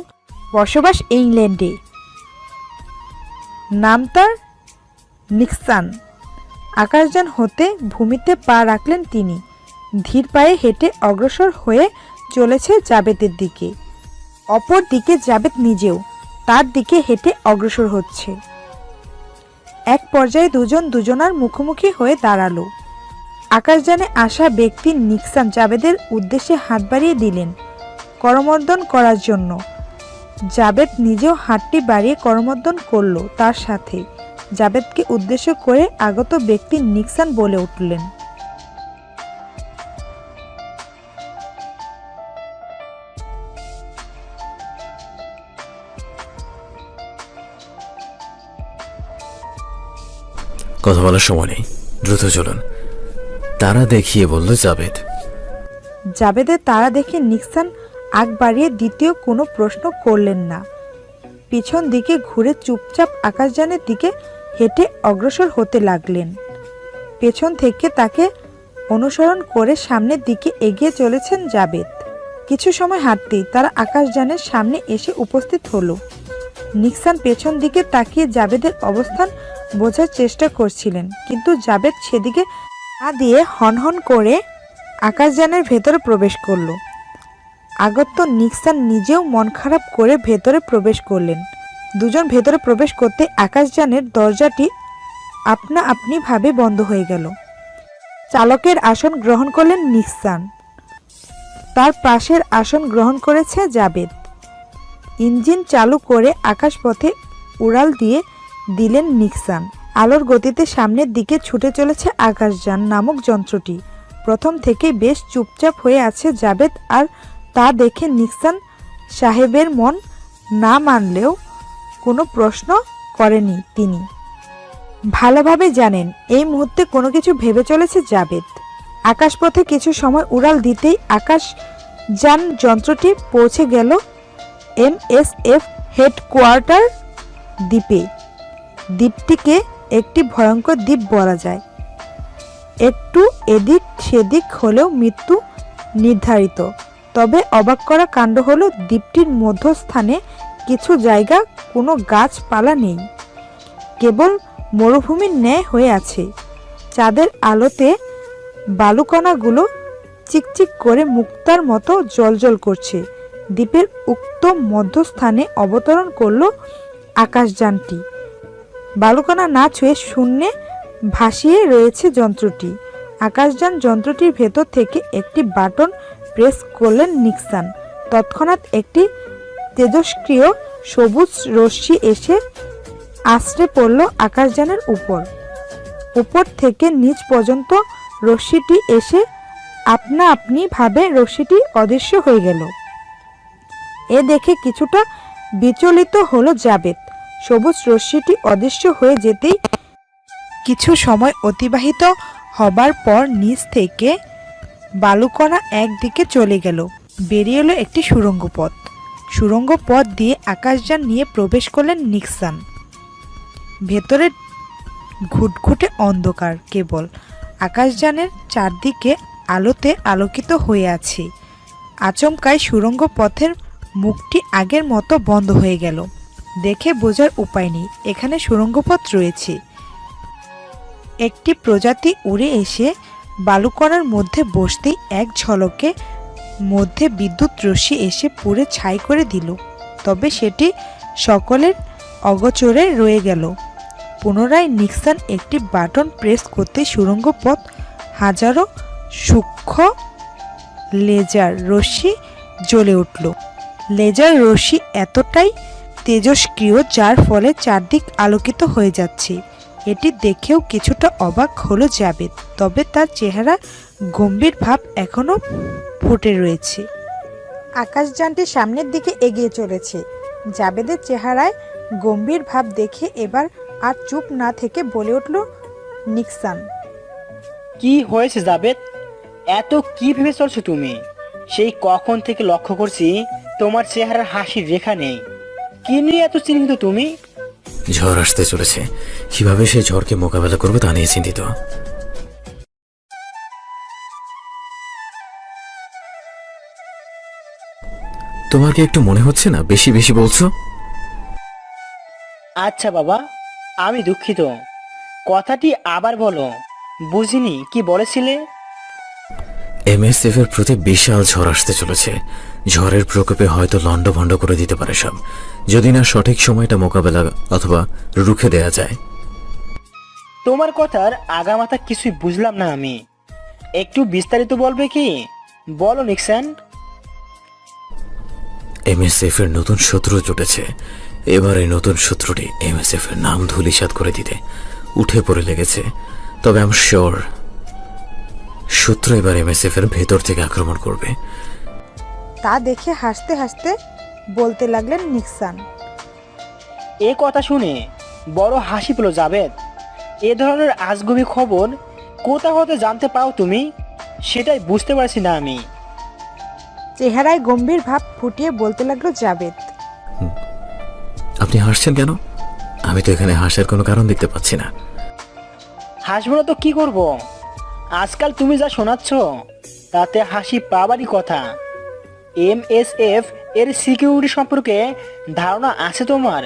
বসবাস ইংল্যান্ডে। নাম তার নিক্সান। আকাশযান হতে ভূমিতে পা রাখলেন তিনি। ধীর পায়ে হেঁটে অগ্রসর হয়ে চলেছে জাবেদের দিকে। অপর দিকে জাবেদ নিজেও তার দিকে হেঁটে অগ্রসর হচ্ছে। এক পর্যায়ে দুজন দুজনার মুখোমুখি হয়ে দাঁড়ালো। আকাশযানে আসা ব্যক্তি নিক্সান জাবেদের উদ্দেশ্যে হাত বাড়িয়ে দিলেন করমর্দন করার জন্য। জাবেদ নিজেও হাতটি বাড়িয়ে করমর্দন করল তার সাথে। জাবেদকে উদ্দেশ্য করে আগত ব্যক্তি নিক্সান বলে উঠলেন, কথা বলার সময় নেই, দ্রুত চলুন। তারা দেখিয়ে বলল জাবেদ। জাবেদের তারা দেখে নিক্সান আগ বাড়িয়ে দ্বিতীয় কোনো প্রশ্ন করলেন না। পিছন দিকে ঘুরে চুপচাপ আকাশযানের দিকে হেঁটে অগ্রসর হতে লাগলেন। পেছন থেকে তাকে অনুসরণ করে সামনের দিকে এগিয়ে চলেছেন জাবেদ। কিছু সময় হাঁটতেই তারা আকাশযানের সামনে এসে উপস্থিত হলো। নিক্সান পেছন দিকে তাকিয়ে জাবেদের অবস্থান বোঝার চেষ্টা করছিলেন, কিন্তু জাবেদ সেদিকে না দিয়ে হনহন করে আকাশযানের ভেতরে প্রবেশ করল। আগত নিক্সান নিজেও মন খারাপ করে ভেতরে প্রবেশ করলেন। দুজন ভেতরে প্রবেশ করতে আকাশযানের দরজাটি আপনা আপনি ভাবে বন্ধ হয়ে গেল। চালকের আসন গ্রহণ করলেন নিক্সান। তার পাশের আসন গ্রহণ করেছে জাবেদ। ইঞ্জিন চালু করে আকাশপথে উড়াল দিয়ে দিলেন নিক্সান। আলোর গতিতে সামনের দিকে ছুটে চলেছে আকাশযান নামক যন্ত্রটি। প্রথম থেকেই বেশ চুপচাপ হয়ে আছে জাবেদ, আর তা দেখে নিক্সান সাহেবের মন না মানলেও কোনো প্রশ্ন করেনি তিনি। ভালোভাবে জানেন এই মুহূর্তে কোনো কিছু ভেবে চলেছে জাবেদ। আকাশপথে কিছু সময় উড়াল দিতেই আকাশযান যন্ত্রটি পৌঁছে গেল MSF হেডকোয়ার্টার দ্বীপে। দ্বীপটিকে একটি ভয়ঙ্কর দ্বীপ বলা যায়। একটু এদিক সেদিক হলেও মৃত্যু নির্ধারিত। তবে অবাক করা কাণ্ড হলো দ্বীপটির মধ্যস্থানে কিছু জায়গা কোনো গাছপালা নেই, কেবল মরুভূমির ন্যায় হয়ে আছে। চাঁদের আলোতে বালুকণাগুলো চিকচিক করে মুক্তার মতো জ্বলজ্বল করছে। দ্বীপের উক্ত মধ্যস্থানে অবতরণ করল আকাশযানটি। বালুকণা না ছুঁয়ে শূন্যে ভাসিয়ে রয়েছে যন্ত্রটি। আকাশযান যন্ত্রটির ভেতর থেকে একটি বাটন প্রেস করলেন নিক্সান। তৎক্ষণাৎ একটি তেজস্ক্রিয় সবুজ রশ্মি এসে আছড়ে পড়ল আকাশযানের উপর থেকে নিচ পর্যন্ত রশ্মিটি এসে আপনা আপনি ভাবে রশ্মিটি অদৃশ্য হয়ে গেল। এ দেখে কিছুটা বিচলিত হলো জাবেদ। সবুজ রশ্মিটি অদৃশ্য হয়ে যেতেই কিছু সময় অতিবাহিত হবার পর নিচ থেকে বালুকণা একদিকে চলে গেল। বেরিয়ে এলো একটি সুড়ঙ্গ পথ। সুড়ঙ্গ পথ দিয়ে আকাশযান নিয়ে প্রবেশ করলেন নিক্সান। ভেতরে ঘুটঘুটে অন্ধকার, কেবল আকাশযানের চারদিকে আলোতে আলোকিত হয়ে আছে। আচমকায় সুড়ঙ্গ পথের মুখটি আগের মতো বন্ধ হয়ে গেল। দেখে বোঝার উপায় নেই এখানে সুড়ঙ্গপথ রয়েছে। একটি প্রজাতি উড়ে এসে বালুকণার মধ্যে বসতেই এক ঝলকে মধ্যে বিদ্যুৎ রশ্মি এসে পুড়ে ছাই করে দিল। তবে সেটি সকলের অগোচরে রয়ে গেল। পুনরায় নিক্সান একটি বাটন প্রেস করতে সুড়ঙ্গ পথ হাজারো সূক্ষ্ম লেজার রশ্মি জ্বলে উঠল। লেজার রশ্মি এতটাই তেজস্ক্রিয় যার ফলে চারদিক আলোকিত হয়ে যাচ্ছে। এটি দেখেও কিছুটা অবাক হলো জাবেদ, তবে তার চেহারা গম্ভীর ভাব এখনো ফুটে রয়েছে। আকাশযানটি সামনের দিকে এগিয়ে চলেছে। জাবেদের চেহারায় গম্ভীর ভাব দেখে এবার আর চুপ না থেকে বলে উঠল নিক্সান। কি হয়েছে জাবেদ? এত কি ভেবে চলছো তুমি? সেই কখন থেকে লক্ষ্য করছি তোমার চেহারার হাসির রেখা নেই। কি নিয়ে এত চিন্তিত তুমি? ঝড় আসতে চলেছে, কিভাবে সেই ঝড়কে মোকাবেলা করবো তা নিয়ে চিন্তিত। তোমার কি একটু মনে হচ্ছে না বেশি বেশি বলছো? আচ্ছা বাবা, আমি দুঃখিত। কথাটি আবার বলো, বুঝিনি কি বলেছিলে? MSF এর প্রতি বিশাল ঝড় আসতে চলেছে। ঝড়ের প্রকোপে হয়তো লণ্ডভণ্ড করে দিতে পারে সব, যদি না সঠিক সময়টা মোকাবেলা অথবা রুখে দেয়া যায়। তোমার কথার আগামাথা কিছুই বুঝলাম না আমি। একটু বিস্তারিত বলবে কি? বলো নিক্সান। MSF এর নতুন শত্রু জুটেছে। এবার এই নতুন শত্রুটি MSF এর নাম ধূলিসাৎ করে দিতে উঠে পড়ে লেগেছে। তবে আমি শিওর শত্রু এবার MSF এর ভেতর থেকে আক্রমণ করবে। তা দেখে হাসতে হাসতে বলতে লাগলেন নিক্সান। এ কথা শুনে বড় হাসি পেল জাবেদ। এ ধরনের আজগুবি খবর কোথা হতে জানতে পাও তুমি? সেটাই বুঝতে পারছি না আমি। চেহারায় গম্ভীর ভাব ফুটিয়ে বলতে লাগলো জাবেদ। আপনি হাসছেন কেন? আমি তো এখানে হাসার কোনো কারণ দেখতে পাচ্ছি না। হাসবো না তো কি করব? আজকাল তুমি যা শোনাচ্ছ তাতে হাসি পাবারই কথা। MSF এর সিকিউরিটি সম্পর্কে ধারণা আছে তোমার?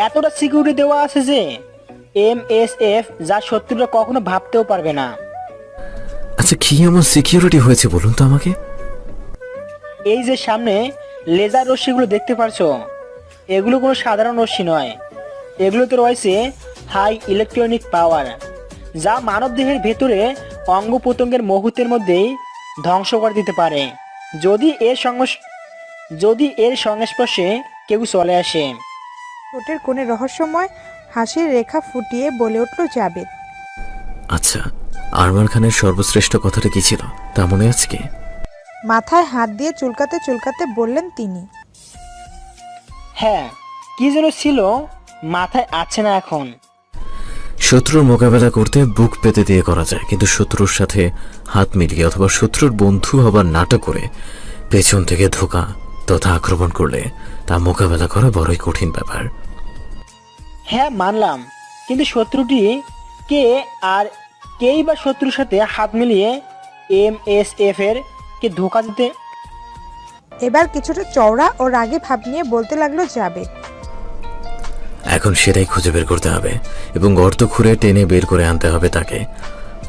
এতটা সিকিউরিটি দেওয়া আছে যে MSF যা শত্রুরা কখনো ভাবতেও পারবে না। আচ্ছা, কি এমন সিকিউরিটি হয়েছে বলুন তো আমাকে? এই যে সামনে লেজার রশ্মিগুলো দেখতে পারছো, এগুলো কোনো সাধারণ রশ্মি নয়। এগুলোতে রয়েছে হাই ইলেকট্রনিক পাওয়ার, যা মানবদেহের ভেতরে অঙ্গ প্রত্যঙ্গের মুহূর্তের মধ্যেই ধ্বংস করে দিতে পারে যদি এর সংস্পর্শে কেউ চলে আসে। ঠোঁটের কোণে রহস্যময় হাসির রেখা ফুটিয়ে বলে উঠল জাবেদ। আচ্ছা, আরমান খানের সর্বশ্রেষ্ঠ কথাটা কি ছিল তা মনে আছে কি? মাথায় হাত দিয়ে চুলকাতে চুলকাতে বললেন তিনি। হ্যাঁ, কি যেন ছিল, মাথায় আছে না এখন। শত্রুর মোকাবেলা করতে বুক পেতে দিয়ে করা যায়, কিন্তু শত্রুর সাথে হাত মিলিয়ে অথবা শত্রুর বন্ধু হবার নাটক করে পেছন থেকে ধোঁকা তথা আক্রমণ করলে তা মোকাবেলা করা বড়ই কঠিন ব্যাপার। হ্যাঁ মানলাম, কিন্তু শত্রুটি কে আর কেই বা শত্রুর সাথে হাত মিলিয়ে MSF এর কে ধোকা দিতে? এবার কিছুটা চওড়া ও রাগে ভাব নিয়ে বলতে লাগলো জাবেদ। এখন সেটাই খুঁজে বের করতে হবে এবং গর্ত খুঁড়ে টেনে বের করে আনতে হবে তাকে।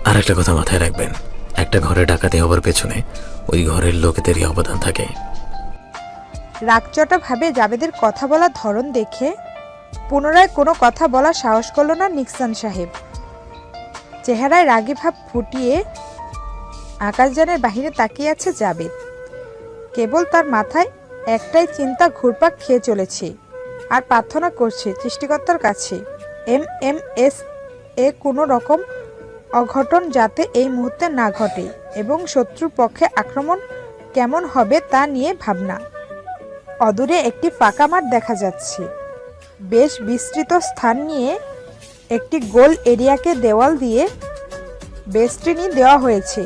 আর একটা কথা মাথায় রাখবেন, একটা ঘরে ডাকাতি হবার পেছনে ওই ঘরের লোকেদেরই অবদান থাকে। রাগচটা ভাবে জাবেদের কথা বলার ধরন দেখে পুনরায় কোনো কথা বলার সাহস করল না নিক্সান সাহেব। চেহারায় রাগী ভাব ফুটিয়ে আকাশযানের বাহিরে তাকিয়ে আছে জাবেদ। কেবল তার মাথায় একটাই চিন্তা ঘুরপাক খেয়ে চলেছে আর প্রার্থনা করছে সৃষ্টিকর্তার কাছে MMS এ কোনো রকম অঘটন যাতে এই মুহূর্তে না ঘটে এবং শত্রুর পক্ষে আক্রমণ কেমন হবে তা নিয়ে ভাবনা। অদূরে একটি ফাঁকা মাঠ দেখা যাচ্ছে। বেশ বিস্তৃত স্থান নিয়ে একটি গোল এরিয়াকে দেওয়াল দিয়ে বেষ্টনী দেওয়া হয়েছে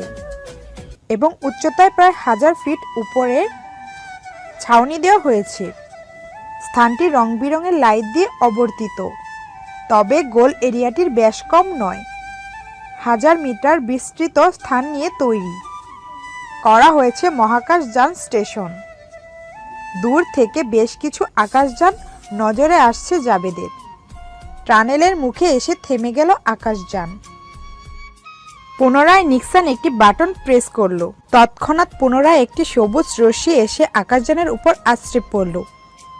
এবং উচ্চতায় প্রায় 1000 ফিট উপরে ছাউনি দেওয়া হয়েছে। স্থানটি রং বেরঙের লাইট দিয়ে অবর্তিত, তবে গোল এরিয়াটির ব্যাস কম নয়। 1000 মিটার বিস্তৃত স্থান নিয়ে তৈরি করা হয়েছে মহাকাশযান স্টেশন। দূর থেকে বেশ কিছু আকাশযান নজরে আসছে জাবেদের। টানেলের মুখে এসে থেমে গেল আকাশযান। পুনরায় নিক্সান একটি বাটন প্রেস করলো। তৎক্ষণাৎ পুনরায় একটি সবুজ রশ্মি এসে আকাশযানের উপর আছড়ে পড়ল।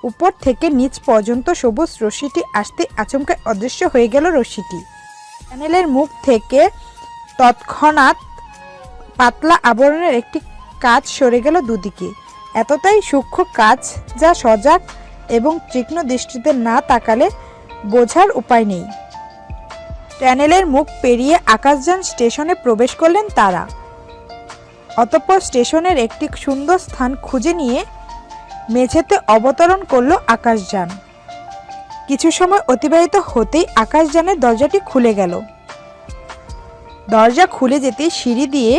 উপর থেকে নিচ পর্যন্ত সবুজ রশ্মিটি আসতে আচমকা অদৃশ্য হয়ে গেল রশ্মিটি। টানেলের মুখ থেকে তৎক্ষণাৎ পাতলা আবরণের একটি কাঁচ সরে গেল দুদিকে। এতটাই সূক্ষ্ম কাজ যা সজাগ এবং তীক্ষ্ণ দৃষ্টিতে না তাকালে বোঝার উপায় নেই। টানেলের মুখ পেরিয়ে আকাশযান স্টেশনে প্রবেশ করলেন তারা। অতঃপর স্টেশনের একটি সুন্দর স্থান খুঁজে নিয়ে মেঝেতে অবতরণ করল আকাশযান। কিছু সময় অতিবাহিত হতেই আকাশযানের দরজাটি খুলে গেল। দরজা খুলে যেতেই সিঁড়ি দিয়ে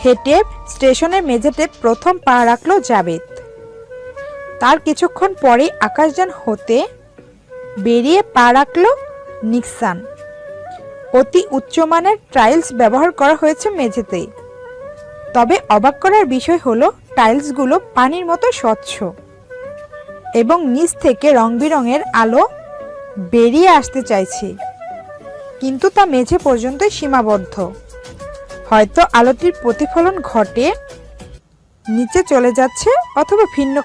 হেঁটে স্টেশনের মেঝেতে প্রথম পা রাখল জাবেদ। তার কিছুক্ষণ পরেই আকাশযান হতে বেরিয়ে পা রাখল নিক্সান। অতি উচ্চমানের টাইলস ব্যবহার করা হয়েছে মেঝেতে, তবে অবাক করার বিষয় হলো টাইলসগুলো পানির মতো স্বচ্ছ এবং নিচ থেকে রং বেরঙের আলো বেরিয়ে আসতে চাইছে, কিন্তু তা মেঝে পর্যন্তই সীমাবদ্ধ। হয়তো আলোটির প্রতিফলন ঘটে নিচে চলে যাচ্ছে অথবা ভিন্ন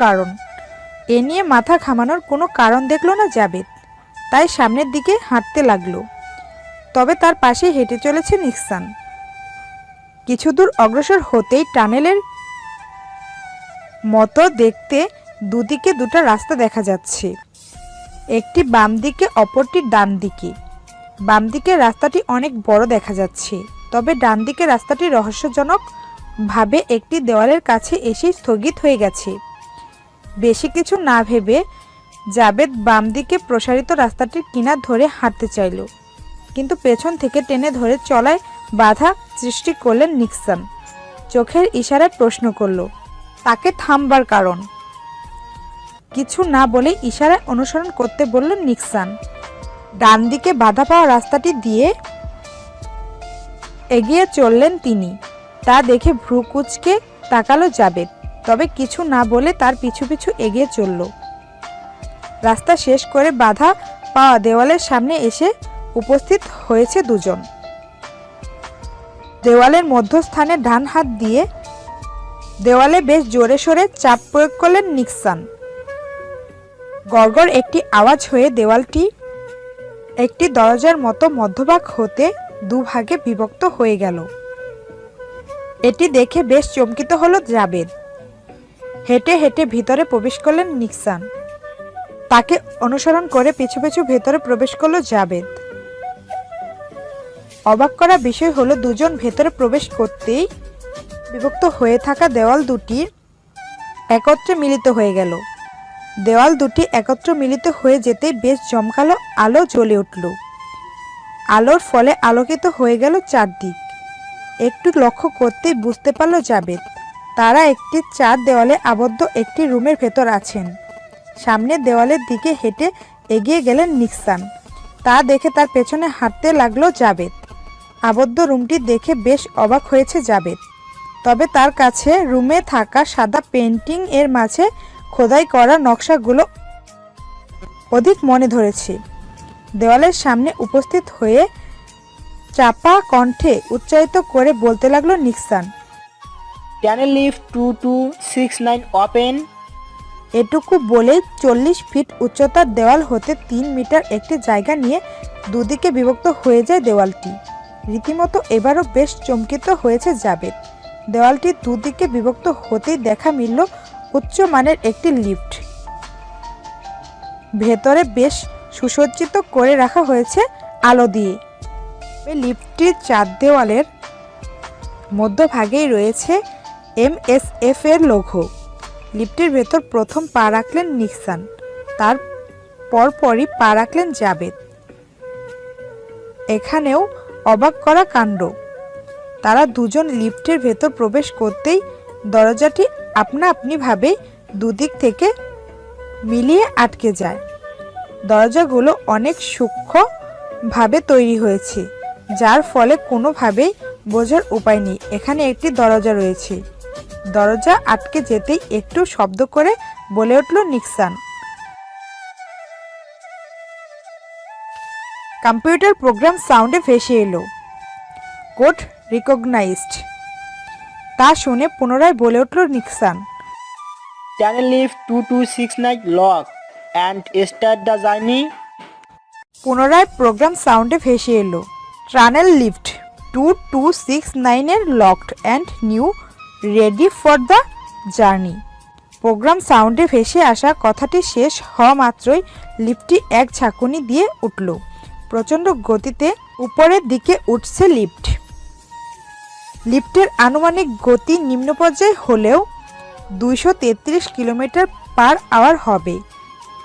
কারণ। এ নিয়ে মাথা ঘামানোর কোনো কারণ দেখল না জাবেদ, তাই সামনের দিকে হাঁটতে লাগলো। তবে তার পাশে হেঁটে চলেছে নিক্সান। কিছু দূর অগ্রসর হতেই টানেলের মতো দেখতে দুদিকে দুটো রাস্তা দেখা যাচ্ছে, একটি বাম দিকে অপরটি ডান দিকে। বাম দিকের রাস্তাটি অনেক বড় দেখা যাচ্ছে, তবে ডান দিকের রাস্তাটি রহস্যজনক ভাবে একটি দেওয়ালের কাছে এসে স্থগিত হয়ে গেছে। বেশি কিছু না ভেবে জাবেদ বাম দিকে প্রসারিত রাস্তাটির কিনার ধরে হাঁটতে চাইল, কিন্তু পেছন থেকে টেনে ধরে চলায় বাধা সৃষ্টি করলেন নিক্সান। চোখের ইশারায় প্রশ্ন করল তাকে থামবার কারণ। কিছু না বলে ইশারায় অনুসরণ করতে বলল নিক্সান। ডান দিকে বাধা পাওয়া রাস্তাটি দিয়ে এগিয়ে চললেন তিনি। তা দেখে ভ্রু কুঁচকে তাকালো জাবেদ, তবে কিছু না বলে তার পিছু পিছু এগিয়ে চলল। রাস্তা শেষ করে বাধা পাওয়া দেওয়ালের সামনে এসে উপস্থিত হয়েছে দুজন। দেওয়ালের মধ্যস্থানে ডান হাত দিয়ে দেওয়ালে বেশ জোরে সোরে চাপ প্রয়োগ করলেন নিক্সান। গড়গড় একটি আওয়াজ হয়ে দেওয়ালটি একটি দরজার মতো মধ্যভাগ হতে দুভাগে বিভক্ত হয়ে গেল। এটি দেখে বেশ চমকিত হলো জাবেদ। হেঁটে হেঁটে ভিতরে প্রবেশ করলেন নিক্সান। তাকে অনুসরণ করে পিছু পিছু ভেতরে প্রবেশ করলো জাবেদ। অবাক করা বিষয় হলো দুজন ভেতরে প্রবেশ করতেই বিভক্ত হয়ে থাকা দেওয়াল দুটি একত্রে মিলিত হয়ে গেল। দেওয়াল দুটি একত্র মিলিত হয়ে যেতেই বেশ জমকালো আলো জ্বলে উঠল। আলোর ফলে আলোকিত হয়ে গেল চারদিক। একটু লক্ষ্য করতেই বুঝতে পারল জাবেদ তারা একটি চার দেওয়ালে আবদ্ধ একটি রুমের ভেতর আছেন। সামনে দেওয়ালের দিকে হেঁটে এগিয়ে গেলেন নিক্সান। তা দেখে তার পেছনে হাঁটতে লাগলো জাবেদ। আবদ্ধ রুমটি দেখে বেশ অবাক হয়েছে জাবেদ। তবে তার কাছে রুমে থাকা সাদা পেন্টিং এর মাঝে খোদাই করা নকশাগুলো অধিক মনে ধরেছে। দেওয়ালের সামনে উপস্থিত হয়ে চাপা কণ্ঠে উচ্চারিত করে বলতে লাগলো নিক্সান, টানেল লিফট 2269 ওপেন। এটুকু বলেই 40 ফিট উচ্চতার দেওয়াল হতে 3 মিটার একটি জায়গা নিয়ে দুদিকে বিভক্ত হয়ে যায় দেওয়ালটি। রীতিমতো এবারও বেশ চমকিত হয়েছে জাবেদ। দেওয়ালটি দুদিকে বিভক্ত হতেই দেখা মিলল উচ্চমানের একটি লিফট। ভেতরে বেশ সুসজ্জিত করে রাখা হয়েছে আলো দিয়ে। লিফটটির চার দেওয়ালের মধ্যভাগেই রয়েছে MSF এর লোগো। লিফটের ভেতর প্রথম পা রাখলেন নিক্সান, তার পরপরই পা রাখলেন জাবেদ। এখানেও অবাক করা কাণ্ড। তারা দুজন লিফটের ভেতর প্রবেশ করতেই দরজাটি আপনা আপনিভাবে দুদিক থেকে মিলিয়ে আটকে যায়। দরজাগুলো অনেক সূক্ষ্মভাবে তৈরি হয়েছে, যার ফলে কোনোভাবেই বোঝার উপায় নেই এখানে একটি দরজা রয়েছে। দরজা আটকে যেতেই একটু শব্দ করে বলে উঠল নিক্সান, কম্পিউটার প্রোগ্রাম সাউন্ডে ভেসে এলো, কোড রিকগনাইজড। তা শুনে পুনরায় বলে উঠল Nixon, tunnel lift 2269 lock and start the journey. পুনরায় প্রোগ্রাম সাউন্ডে ভেসে এলো, টানেল লিফট 2269 এর locked and new ready for the journey. Program সাউন্ডে ভেসে আসা কথাটি শেষ হওয়া মাত্রই লিফটটি এক ঝাঁকুনি দিয়ে উঠল। প্রচণ্ড গতিতে উপরের দিকে উঠছে লিফট। লিফটের আনুমানিক গতি নিম্ন পর্যায়ে হলেও 233 কিলোমিটার পার আওয়ার হবে।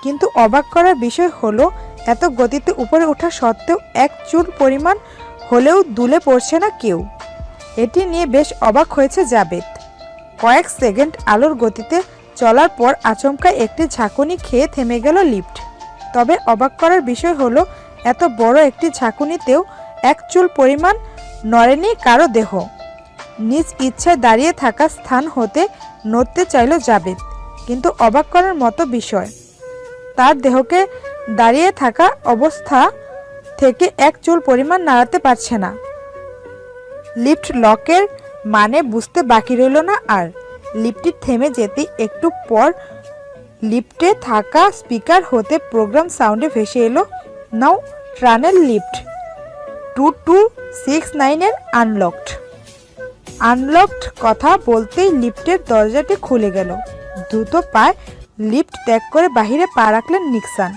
কিন্তু অবাক করার বিষয় হলো এত গতিতে উপরে ওঠা সত্ত্বেও এক চুল পরিমাণ হলেও দুলে পড়ছে না কেউ। এটি নিয়ে বেশ অবাক হয়েছে জাবেদ। কয়েক সেকেন্ড আলোর গতিতে চলার পর আচমকা একটি ঝাঁকুনি খেয়ে থেমে গেল লিফট। তবে অবাক করার বিষয় হলো এত বড় একটি ঝাঁকুনিতেও এক চুল পরিমাণ নড়েনি কারো দেহ। নিজ ইচ্ছায় দাঁড়িয়ে থাকা স্থান হতে নড়তে চাইল জাবেদ, কিন্তু অবাক করার মতো বিষয় তার দেহকে দাঁড়িয়ে থাকা অবস্থা থেকে এক চুল পরিমাণ নাড়াতে পারছে না। লিফট লকের মানে বুঝতে বাকি রইল না আর। লিফটটি থেমে যেতে একটু পর লিফটে থাকা স্পিকার হতে প্রোগ্রাম সাউন্ডে ভেসে এলো, নাও টানেল লিফট 2269 এর আনলকড। আনলকড কথা বলতেই লিফটের দরজাটি খুলে গেল। দ্রুত পায়ে লিফট ত্যাগ করে বাহিরে পা রাখলেন নিক্সান।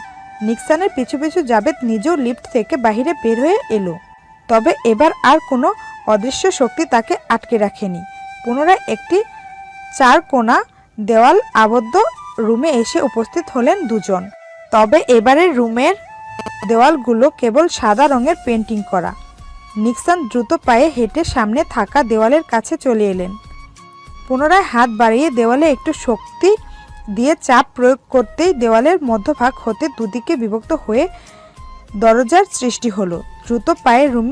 নিক্সানের পিছু পিছু জাবেদ নিজেও লিফট থেকে বাহিরে বের হয়ে এলো। তবে এবার আর কোনো অদৃশ্য শক্তি তাকে আটকে রাখেনি। পুনরায় একটি চার কোণা দেওয়াল আবদ্ধ রুমে এসে উপস্থিত হলেন দুজন। তবে এবারের রুমের দেওয়ালগুলো কেবল সাদা রঙের পেন্টিং করা। নিক্সান দ্রুত পায়ে হেঁটে সামনে থাকা দেওয়ালের কাছে চলে এলেন। পুনরায় হাত বাড়িয়ে দেওয়ালে একটু শক্তি দিয়ে চাপ প্রয়োগ করতেই দেওয়ালের মধ্যভাগ হতে দুদিকে বিভক্ত হয়ে দরজার সৃষ্টি হলো। দ্রুত পায়ে রুম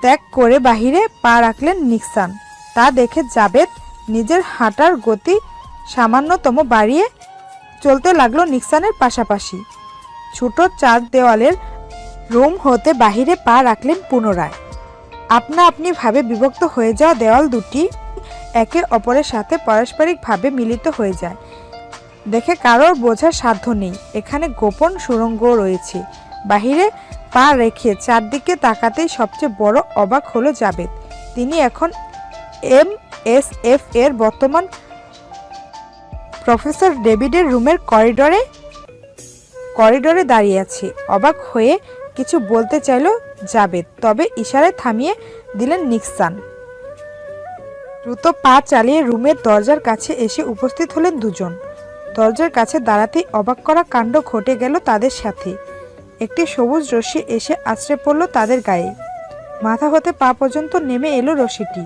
ত্যাগ করে বাহিরে পা রাখলেন নিক্সান। তা দেখে জাবেদ নিজের হাঁটার গতি সামান্যতম বাড়িয়ে চলতে লাগলো নিক্সানের পাশাপাশি। ছোট চার দেওয়ালের রুম হতে বাহিরে পা রাখলেন পুনরায়। আপনা আপনিভাবে বিভক্ত হয়ে যাওয়া দেওয়াল দুটি একে অপরের সাথে পারস্পরিকভাবে মিলিত হয়ে যায় দেখে কারোর বোঝার সাধ্য নেই এখানে গোপন সুড়ঙ্গ রয়েছে। বাহিরে পা রেখে চারদিকে তাকাতেই সবচেয়ে বড় অবাক হলো জাবেদ। তিনি এখন MSF এর বর্তমান প্রফেসর ডেভিডের রুমের করিডোরে করিডোরে দাঁড়িয়ে আছে। অবাক হয়ে কিছু বলতে চাইল জাবেদ, তবে ইশারায় থামিয়ে দিলেন নিক্সান। দ্রুত পা চালিয়ে রুমের দরজার কাছে এসে উপস্থিত হলেন দুজন। দরজার কাছে দাঁড়াতেই অবাক করা কাণ্ড ঘটে গেল তাদের সাথে। একটি সবুজ রশ্মি এসে আছড়ে পড়ল তাদের গায়ে। মাথা হতে পা পর্যন্ত নেমে এলো রশ্মিটি।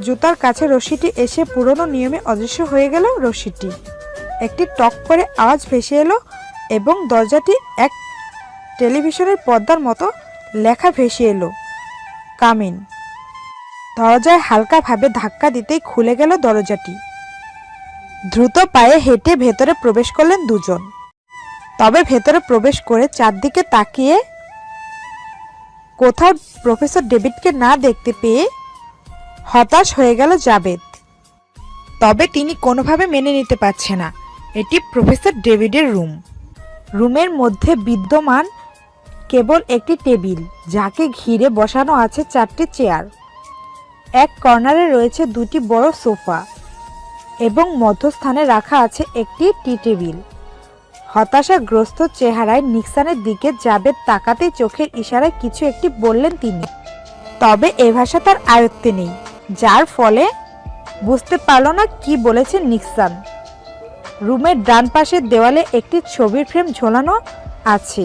জুতার কাছে রশ্মিটি এসে পুরনো নিয়মে অদৃশ্য হয়ে গেল। রশ্মিটি একটি টক করে আওয়াজ ভেসে এলো এবং দরজাটি এক টেলিভিশনের পর্দার মতো লেখা ভেসে এলো, কামিন। দরজায় হালকাভাবে ধাক্কা দিতেই খুলে গেল দরজাটি। দ্রুত পায়ে হেঁটে ভেতরে প্রবেশ করলেন দুজন। তবে ভেতরে প্রবেশ করে চারদিকে তাকিয়ে কোথাও প্রফেসর ডেভিডকে না দেখতে পেয়ে হতাশ হয়ে গেল জাবেদ। তবে তিনি কোনোভাবে মেনে নিতে পারছে না এটি প্রফেসর ডেভিডের রুম। রুমের মধ্যে বিদ্যমান কেবল একটি টেবিল, যাকে ঘিরে বসানো আছে 4টি চেয়ার। এক কর্নারে রয়েছে 2টি বড় সোফা এবং মধ্যস্থানে রাখা আছে একটি টি টেবিল। হতাশাগ্রস্ত চেহারায় নিক্সানের দিকে জাবেদ তাকাতেই চোখের ইশারায় কিছু একটি বললেন তিনি। তবে এ ভাষা তার আয়ত্তে নেই, যার ফলে বুঝতে পারল না কি বলেছে নিক্সান। রুমের ডান পাশের দেওয়ালে একটি ছবির ফ্রেম ঝোলানো আছে,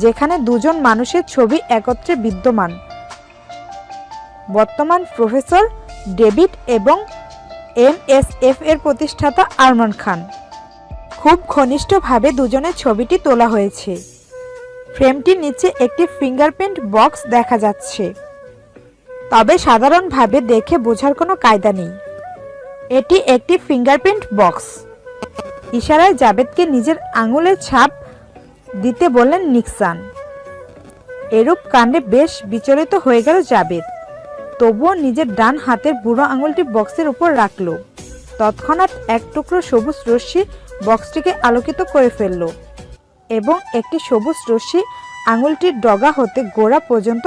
যেখানে দুজন মানুষের ছবি একত্রে বিদ্যমান। বর্তমান প্রফেসর ডেভিড এবং MSF এর প্রতিষ্ঠাতা আরমান খান। খুব ঘনিষ্ঠভাবে দুজনের ছবিটি তোলা হয়েছে। ফ্রেমটির নিচে একটি ফিঙ্গারপ্রিন্ট বক্স দেখা যাচ্ছে, তবে সাধারণভাবে দেখে বোঝার কোনো কায়দা নেই। এটি একটি ফিঙ্গারপ্রিন্ট বক্স। ইশারায় জাবেদকে নিজের আঙুলের ছাপ দিতে বললেন নিক্সান। এরূপ কাণ্ডে বেশ বিচলিত হয়ে গেল জাবেদ, তবুও নিজের ডান হাতের বুড়ো আঙুলটি বক্সের উপর রাখল। তৎক্ষণাৎ এক টুকরো সবুজ রশ্মি বক্সটিকে আলোকিত করে ফেলল এবং একটি সবুজ রশ্মি আঙুলটির ডগা হতে গোড়া পর্যন্ত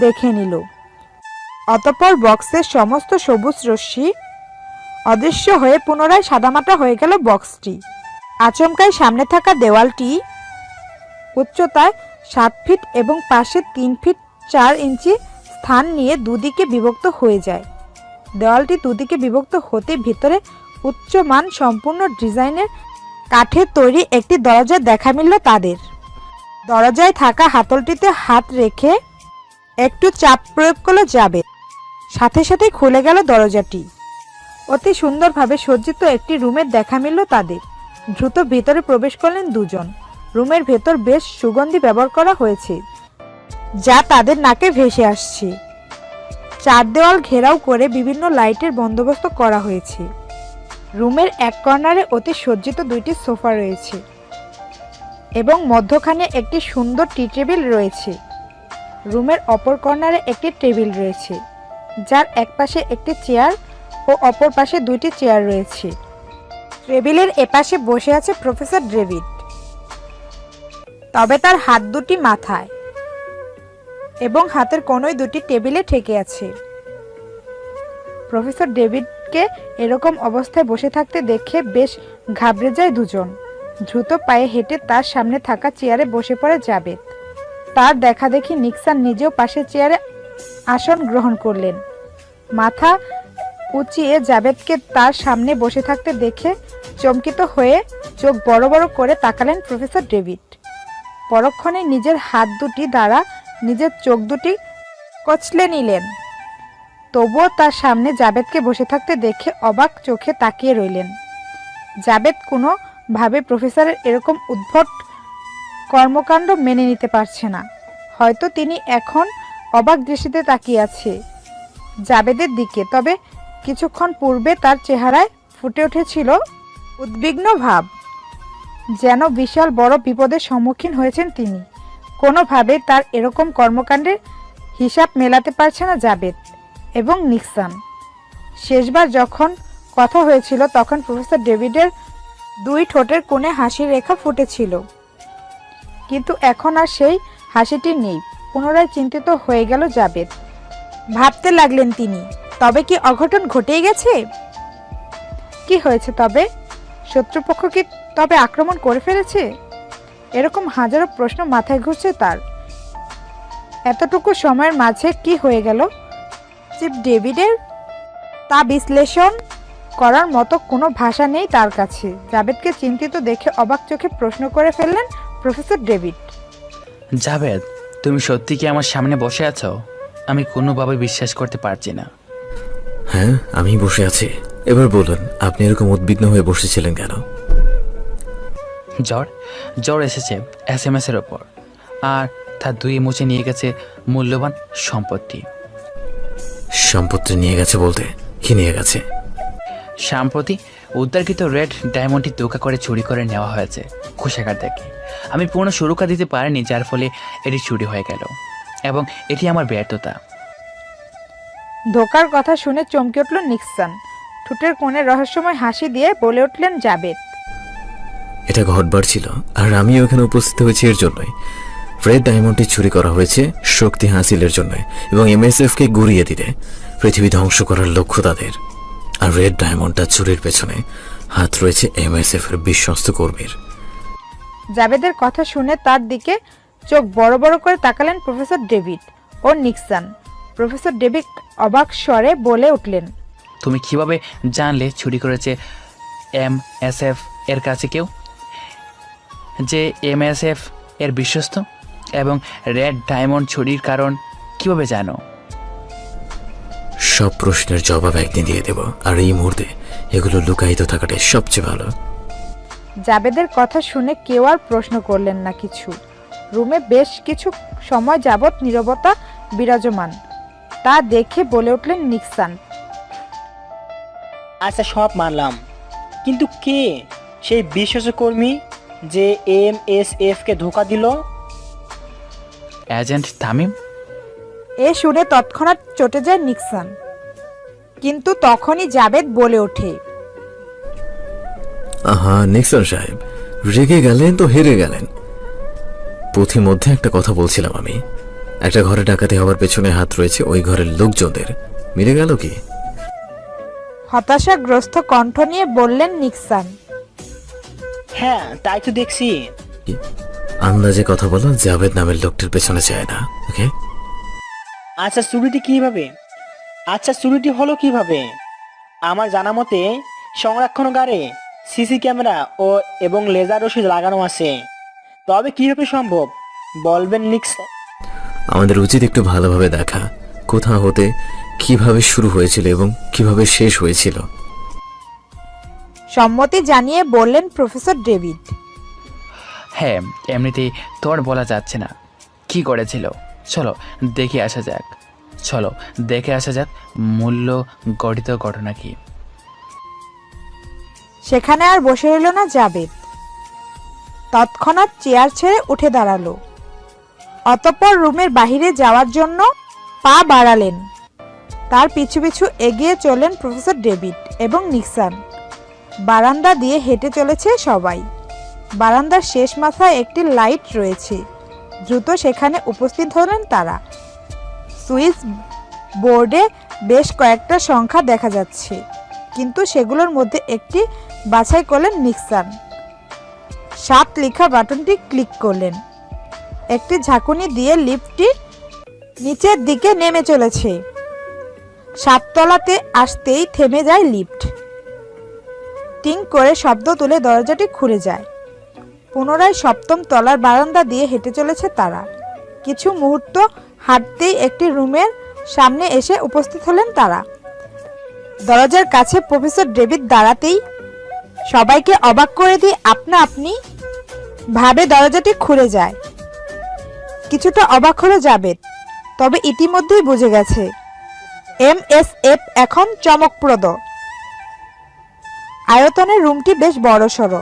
দেখে নিল। অতঃপর বক্সের সমস্ত সবুজ রশ্মি অদৃশ্য হয়ে পুনরায় সাদামাটা হয়ে গেল বক্সটি। আচমকাই সামনে থাকা দেওয়ালটি উচ্চতায় 7 ফিট এবং পাশে 3 ফিট 4 ইঞ্চি স্থান নিয়ে দুদিকে বিভক্ত হয়ে যায়। দেওয়ালটি দুদিকে বিভক্ত হতে ভিতরে উচ্চমান সম্পূর্ণ ডিজাইনের কাঠের তৈরি একটি দরজা দেখা মিলল তাদের। দরজায় থাকা হাতলটিতে হাত রেখে একটু চাপ প্রয়োগ করলো জাবেদ। সাথে সাথেই খুলে গেল দরজাটি। অতি সুন্দরভাবে সজ্জিত একটি রুমের দেখা মিলল তাদের। দ্রুত ভিতরে প্রবেশ করলেন দুজন। রুমের ভেতর বেশ সুগন্ধি ব্যবহার করা হয়েছে, যা তাদের নাকে ভেসে আসছে। চার দেওয়াল ঘেরাও করে বিভিন্ন লাইটের বন্দোবস্ত করা হয়েছে। রুমের এক কর্নারে অতি সজ্জিত 2টি সোফা রয়েছে এবং মধ্যখানে একটি সুন্দর টি টেবিল রয়েছে। রুমের অপর কর্নারে একটি টেবিল রয়েছে, যার এক পাশে একটি চেয়ার ও অপর পাশে 2টি চেয়ার রয়েছে। টেবিলের এপাশে বসে আছে প্রফেসর ডেভিড, তবে তার হাত দুটি মাথায় এবং হাতের কোনোই 2টি টেবিলে ঠেকে আছে। প্রফেসর ডেভিডকে এরকম অবস্থায় বসে থাকতে দেখে বেশ ঘাবড়ে যায় দুজন। দ্রুত পায়ে হেঁটে তার সামনে থাকা চেয়ারে বসে পড়ে জাবেদ। তার দেখা দেখি নিক্সান নিজেও পাশের চেয়ারে আসন গ্রহণ করলেন। মাথা উঁচিয়ে জাবেদকে তার সামনে বসে থাকতে দেখে চমকিত হয়ে চোখ বড় বড় করে তাকালেন প্রফেসর ডেভিড। পরক্ষণে নিজের হাত দুটি দ্বারা নিজের চোখ দুটি কচলে নিলেন। তবুও তার সামনে জাবেদকে বসে থাকতে দেখে অবাক চোখে তাকিয়ে রইলেন। জাবেদ কোনোভাবে প্রফেসরের এরকম উদ্ভট কর্মকাণ্ড মেনে নিতে পারছে না। হয়তো তিনি এখন অবাক দৃষ্টিতে তাকিয়ে আছে জাবেদের দিকে, তবে কিছুক্ষণ পূর্বে তার চেহারায় ফুটে উঠেছিল উদ্বিগ্ন ভাব, যেন বিশাল বড় বিপদের সম্মুখীন হয়েছেন তিনি। কোনোভাবে তার এরকম কর্মকাণ্ডের হিসাব মেলাতে পারছে না জাবেদ এবং নিক্সান। শেষবার যখন কথা হয়েছিল তখন প্রফেসর ডেভিডের 2 ঠোঁটের কোণে হাসির রেখা ফুটেছিল, কিন্তু এখন আর সেই হাসিটি নেই। পুনরায় চিন্তিত হয়ে গেল জাবেদ। ভাবতে লাগলেন তিনি, তবে কি অঘটন ঘটেই গেছে? কি হয়েছে তবে? শত্রুপক্ষ কি তবে আক্রমণ করে ফেলেছে? এরকম হাজারো প্রশ্ন মাথায় ঘুরছে তার। এতটুকু সময়ের মাঝে কি হয়ে গেল চিফ ডেভিডের, তা বিশ্লেষণ করার মতো কোনো ভাষা নেই তার কাছে। জাভেদকে চিন্তিত দেখে অবাক চোখে প্রশ্ন করে ফেললেন প্রফেসর ডেভিড। জাভেদ, তুমি সত্যি কি আমার সামনে বসে আছো? আমি কোনোভাবে বিশ্বাস করতে পারছি না। হ্যাঁ, আমি বসে আছি। এবার বলুন, আপনি এরকম উদ্বিগ্ন হয়ে বসেছিলেন কেন? জ্বর এসেছে SMS এর ওপর, আর তার ধুয়ে মুছে নিয়ে গেছে মূল্যবান সম্পত্তি। সম্পত্তি নিয়ে গেছে বলতে কি নিয়ে গেছে? সম্প্রতি উদ্ধারকৃত রেড ডায়মন্ডটি ধোঁকা করে চুরি করে নেওয়া হয়েছে কোষাগার থেকে। আমি পূর্ণ সুরক্ষা দিতে পারিনি, যার ফলে এটি চুরি হয়ে গেল, এবং এটি আমার ব্যর্থতা। ধোকার কথা শুনে চমকে উঠল নিক্সন। ঠোঁটের কোণে রহস্যময় হাসি দিয়ে বলে উঠলেন জাভেদ। এটা ঘটবার ছিল, আর আমি ওখানে উপস্থিত হয়েছি এর জন্যই। রেড ডায়মন্ডটি চুরি করা হয়েছে শক্তি হাসিলের জন্য এবং MSF কে গুড়িয়ে দিতে, পৃথিবী ধ্বংস করার লক্ষ্য তাদের। আর রেড ডায়মন্ডটা চুরির পেছনে হাত রয়েছে MSF এর বিশ্বস্ত কর্মীর। জাভেদের কথা শুনে তার দিকে চোখ বড় বড় করে তাকালেন প্রফেসর ডেভিড ও নিক্সন। প্রফেসর ডেভিড অবাক স্বরে বলে উঠলেন, তুমি কিভাবে জানলে চুরি করেছে MSF এর কাছে কেউ, যে MSF এর বিশ্বস্ত, এবং রেড ডায়মন্ড চুরির কারণ কিভাবে জানো? সব প্রশ্নের জবাব একদিন দিয়ে দেব, আর এই মুহূর্তে এগুলো লুকায়িত থাকাটাই সবচেয়ে ভালো। জাভেদের কথা শুনে কেউ আর প্রশ্ন করলেন না কিছু। রুমে বেশ কিছু সময় যাবৎ নীরবতা বিরাজমান। তা দেখে বলে উঠলেন নিক্সন। আচ্ছা, সব মানলাম, কিন্তু কে সেই বিশ্বস্ত কর্মী যে MSF কে ধোকা দিল? এজেন্ট তামিম। এ শুনে তৎক্ষণাৎ চটে যায় নিক্সন, কিন্তু তখনই জাভেদ বলে ওঠে, আহা নিক্সন সাহেব, রেগে গেলেন তো হেরে গেলেন। পথিমধ্যে একটা কথা বলছিলাম আমি। একটা ঘরে ডাকাতি হওয়ার পেছনে হাত রয়েছে ওই ঘরের লোকজনদের। মিলে গেল কি? হতাশাগ্রস্ত কণ্ঠ নিয়ে বললেন নিক্সন। হ্যাঁ, তাই তো দেখছি। আন্দাজে কথা বলো, জাভেদ নামের লোকটির পেছনে চায় না। ওকে, আচ্ছা চুরিটি হলো কিভাবে? আমার জানা মতে সংরক্ষণাগারে সিসি ক্যামেরা এবং লেজার রশিদ লাগানো আছে। তবে কিভাবে সম্ভব বলবেন নিক্সন? আমাদের উচিত একটু ভালোভাবে দেখা, কোথা হতে কিভাবে শুরু হয়েছিল এবং কিভাবে শেষ হয়েছিল। সম্মতি জানিয়ে বললেন প্রফেসর ডেভিড। হ্যাঁ, এমনিতেই তোর বলা যাচ্ছে না কি করেছিল। চলো দেখে আসা যাক মূল্য গঠিত ঘটনা কি। সেখানে আর বসে রইল না জাভেদ। তৎক্ষণাৎ চেয়ার ছেড়ে উঠে দাঁড়ালো। অতঃপর রুমের বাহিরে যাওয়ার জন্য পা বাড়ালেন। তার পিছু পিছু এগিয়ে চলেন প্রফেসর ডেভিড এবং নিক্সন। বারান্দা দিয়ে হেঁটে চলেছে সবাই। বারান্দার শেষ মাথায় একটি লাইট রয়েছে। দ্রুত সেখানে উপস্থিত হলেন তারা। সুইচ বোর্ডে বেশ কয়েকটা সংখ্যা দেখা যাচ্ছে, কিন্তু সেগুলোর মধ্যে একটি বাছাই করলেন নিক্সন। 7 লেখা বাটনটি ক্লিক করলেন। একটি ঝাঁকুনি দিয়ে লিফটটি নিচের দিকে নেমে চলেছে। 7 তলাতে আসতেই থেমে যায় লিফট। টিং করে শব্দ তুলে দরজাটি খুলে যায়। পুনরায় 7ম তলার বারান্দা দিয়ে হেঁটে চলেছে তারা। কিছু মুহূর্ত হাঁটতেই একটি রুমের সামনে এসে উপস্থিত হলেন তারা। দরজার কাছে প্রফেসর ডেভিড দাঁড়াতেই সবাইকে অবাক করে দিয়ে আপনি ভাবে দরজাটি খুলে যায়। কিছুটা অবাক হলো জাভেদ, তবে ইতিমধ্যেই বুঝে গেছে MSF এখন চমকপ্রদ। আয়তনের রুমটি বেশ বড়সড়।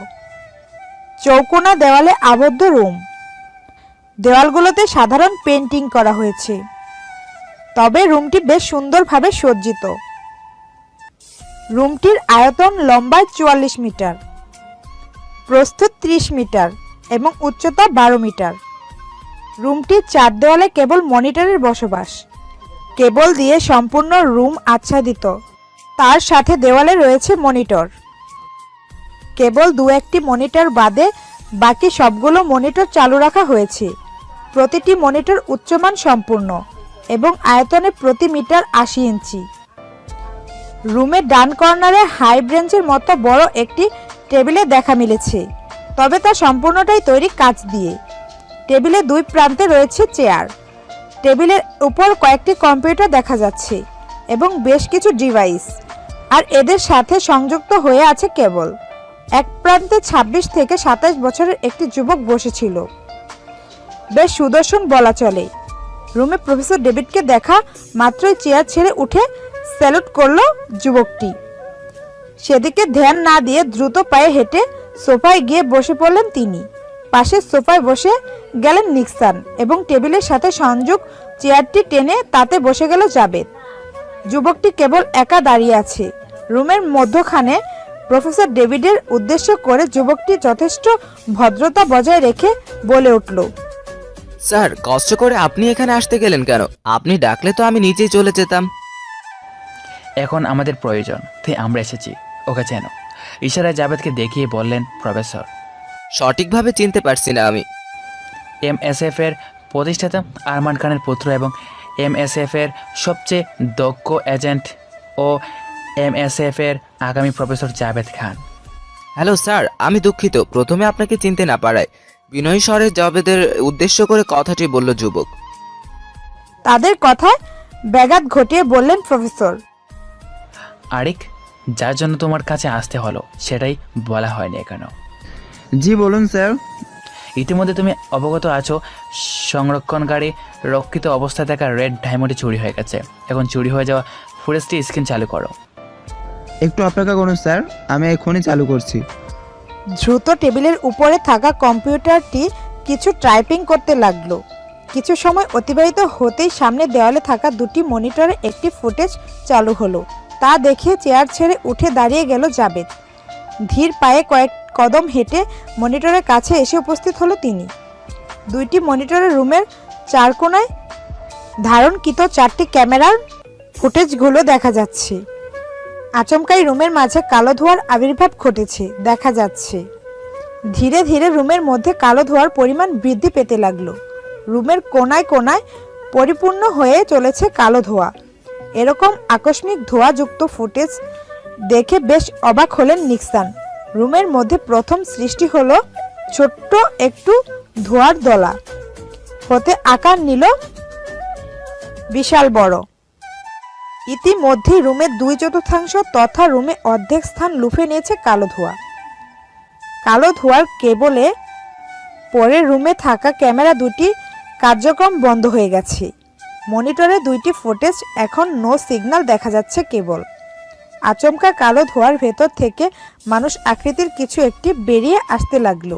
চৌকোনা দেওয়ালে আবদ্ধ রুম। দেওয়ালগুলোতে সাধারণ পেন্টিং করা হয়েছে, তবে রুমটি বেশ সুন্দরভাবে সজ্জিত। রুমটির আয়তন লম্বায় 44 মিটার, প্রস্থ 30 মিটার এবং উচ্চতা 12 মিটার। রুমটির 4 দেওয়ালে কেবল মনিটরের বসবাস। কেবল দিয়ে সম্পূর্ণ রুম আচ্ছাদিত, তার সাথে দেওয়ালে রয়েছে মনিটর। কেবল দু একটি মনিটর বাদে বাকি সবগুলো মনিটর চালু রাখা হয়েছে। প্রতিটি মনিটর উচ্চমান সম্পূর্ণ এবং আয়তনে প্রতি মিটার ৮০ ইঞ্চি। রুমের ডান কর্নারে হাই ব্রেঞ্চের মতো বড় একটি টেবিলে দেখা মিলেছে, তবে তা সম্পূর্ণটাই তৈরি কাঁচ দিয়ে। টেবিলের দুই প্রান্তে রয়েছে চেয়ার। টেবিলের উপর কয়েকটি কম্পিউটার দেখা যাচ্ছে এবং বেশ কিছু ডিভাইস, আর এদের সাথে সংযুক্ত হয়ে আছে কেবল। এক প্রান্তে ২৬ থেকে ২৭ বছরের একটি যুবক বসেছিল, বেশ সুদর্শন বলা চলে। রুমে প্রফেসর ডেভিডকে দেখা মাত্রই চেয়ার ছেড়ে উঠে স্যালুট করলো যুবকটি। সেদিকে ধ্যান না দিয়ে দ্রুত পায়ে হেঁটে সোফায় গিয়ে বসে পড়লেন তিনি। পাশের সোফায় বসে গেলেন নিক্সান এবং টেবিলের সাথে সংযোগ চেয়ারটি টেনে তাতে বসে গেল জাবেদ। যুবকটি কেবল একা দাঁড়িয়ে আছে। রুমের মধ্যখানে প্রফেসর ডেভিডের উদ্দেশ্য করে যুবকটি যথেষ্ট ভদ্রতা বজায় রেখে বলে উঠল, স্যার, কষ্ট করে আপনি এখানে আসতে গেলেন কেন? আপনি ডাকলে তো আমি নিজেই চলে যেতাম। এখন আমাদের প্রয়োজন, তাই আমরা এসেছি। ওকে চেন? ইশারায় জাবেদকে দেখিয়ে বললেন প্রফেসর। সঠিকভাবে চিনতে পারছি না আমি। MSF এর প্রতিষ্ঠাতা আরমান খানের পুত্র এবং MSF এর সবচেয়ে দক্ষ এজেন্ট ও MSF এর আগামী প্রফেসর জাবেদ খান। হ্যালো স্যার, আমি দুঃখিত প্রথমে আপনাকে চিনতে না পারায়। বিনয়ী স্বরে জাবেদের উদ্দেশ্য করে কথাটি বলল যুবক। তাদের কথায় ব্যাঘাত ঘটিয়ে বললেন প্রফেসর, আরিক, যার জন্য তোমার কাছে আসতে হলো সেটাই বলা হয়নি এখানে। জি বলুন স্যার। ইতিমধ্যে তুমি অবগত আছো সংরক্ষণকারী রক্ষিত অবস্থায় থাকা রেড ডায়মন্ডে চুরি হয়ে গেছে। এখন চুরি হয়ে যাওয়া ফুটেজটি স্ক্রিন চালু করো। একটু অপেক্ষা করুন স্যার, আমি এখনই চালু করছি। দ্রুত টেবিলের উপরে থাকা কম্পিউটারটি কিছু টাইপিং করতে লাগলো। কিছু সময় অতিবাহিত হতেই সামনে দেওয়ালে থাকা দুটি মনিটরে একটি ফুটেজ চালু হলো। তা দেখে চেয়ার ছেড়ে উঠে দাঁড়িয়ে গেল জাবেদ। ধীর পায়ে কয়েক কদম হেঁটে মনিটরের কাছে এসে উপস্থিত হলো তিনি। দুইটি মনিটরের রুমের চার কোণায় ধারণকৃত 4টি ক্যামেরার ফুটেজগুলো দেখা যাচ্ছে। আচমকাই রুমের মাঝে কালো ধোঁয়ার আবির্ভাব ঘটেছে দেখা যাচ্ছে। ধীরে ধীরে রুমের মধ্যে কালো ধোঁয়ার পরিমাণ বৃদ্ধি পেতে লাগলো। রুমের কোণায় কোণায় পরিপূর্ণ হয়ে চলেছে কালো ধোঁয়া। এরকম আকস্মিক ধোঁয়াযুক্ত ফুটেজ দেখে বেশ অবাক হলেন নিক্সান। রুমের মধ্যে প্রথম সৃষ্টি হলো ছোট্ট একটু ধোঁয়ার দলা হতে আকার নিল বিশাল বড়। ইতিমধ্যে রুমের 2/4 তথা রুমে অর্ধেক স্থান লুফে নিয়েছে কালো ধোঁয়া। কালো ধোঁয়ার কেবলে পরে রুমে থাকা ক্যামেরা দুটি কার্যক্রম বন্ধ হয়ে গেছে। মনিটরে দুইটি ফুটেজ এখন নো সিগন্যাল দেখা যাচ্ছে কেবল। আচমকা কালো ধোঁয়ার ভেতর থেকে মানুষ আকৃতির কিছু একটি বেরিয়ে আসতে লাগলো।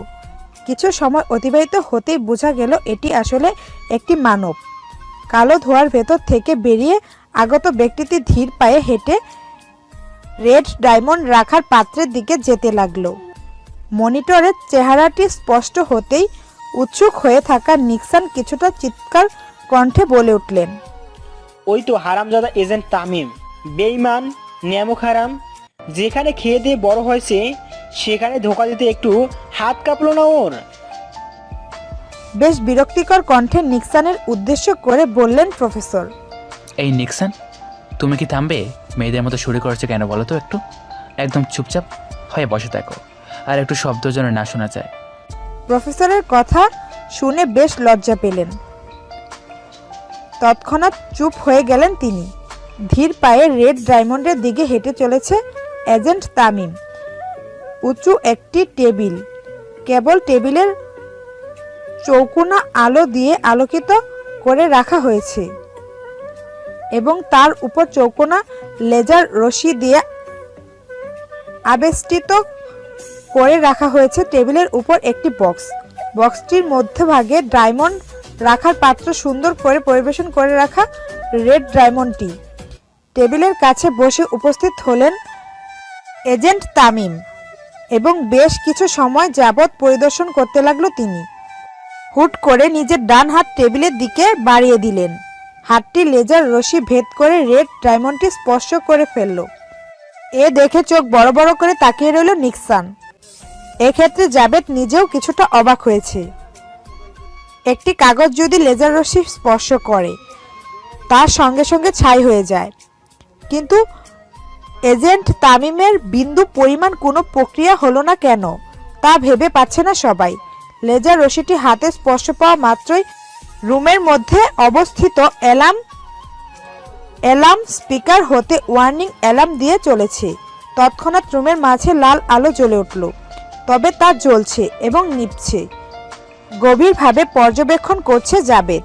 কিছু সময় অতিবাহিত হতেই বোঝা গেল এটি আসলে একটি মানব। কালো ধোঁয়ার ভেতর থেকে বেরিয়ে আগত ব্যক্তিটি ধীর পায়ে হেঁটে রেড ডায়মন্ড রাখার পাত্রের দিকে যেতে লাগলো। মনিটরের চেহারাটি স্পষ্ট হতেই উৎসুক হয়ে থাকা নিক্সান কিছুটা চিৎকার কণ্ঠে বলে উঠলেন, ওই তো হারামজাদা এজেন্ট তামিম, বেঈমান, নিয়ামক হারাম। যেখানে খেয়ে দিয়ে বড় হয়েছে সেখানে ধোকা দিতে একটু হাত কাঁপলো না ওর। বেশ বিরক্তিকর কণ্ঠে নিক্সানের উদ্দেশ্য করে বললেন প্রফেসর, এই নিক্সন, তুমি কি থামবে? মেয়েদের মতো শুরু করেছো কেন বলো তো? একটু একদম চুপচাপ হয়ে বসে থাকো, আর একটু শব্দ যেন না শোনা যায়। প্রফেসরের কথা শুনে বেশ লজ্জা পেলেন। তৎক্ষণাৎ চুপ হয়ে গেলেন তিনি। ধীর পায়ে রেড ডায়মন্ডের দিকে হেঁটে চলেছে এজেন্ট তামিম। উঁচু একটি টেবিল, কেবল টেবিলের চৌকোনা আলো দিয়ে আলোকিত করে রাখা হয়েছে এবং তার উপর চৌকোনা লেজার রশি দিয়ে আবেষ্টিত করে রাখা হয়েছে। টেবিলের উপর একটি বক্স, বক্সটির মধ্যভাগে ডায়মন্ড রাখার পাত্র সুন্দর করে পরিবেশন করে রাখা রেড ডায়মন্ডটি। টেবিলের কাছে বসে উপস্থিত হলেন এজেন্ট তামিম এবং বেশ কিছু সময় যাবৎ পরিদর্শন করতে লাগলো তিনি। হুট করে নিজের ডান হাত টেবিলের দিকে বাড়িয়ে দিলেন। হাতটি লেজার রশি ভেদ করে রেড ডায়মন্ডটি স্পর্শ করে ফেলল। এ দেখে চোখ বড় বড় করে তাকিয়ে রইল নিক্সান। এক্ষেত্রে জাবেদ নিজেও কিছুটা অবাক হয়েছে। একটি কাগজ যদি লেজার রশ্মি স্পর্শ করে তার সঙ্গে সঙ্গে ছাই হয়ে যায়, কিন্তু এজেন্ট তামিমের বিন্দু পরিমাণ কোনো প্রক্রিয়া হলো না কেন তা ভেবে পাচ্ছে না সবাই। লেজার রশ্মিটি হাতে স্পর্শ পাওয়া মাত্রই রুমের মধ্যে অবস্থিত অ্যালার্ম স্পিকার হতে ওয়ার্নিং অ্যালার্ম দিয়ে চলেছে। তৎক্ষণাৎ রুমের মাঝে লাল আলো জ্বলে উঠল, তবে তা জ্বলছে এবং নিভছে। গভীরভাবে পর্যবেক্ষণ করছে জাবেদ।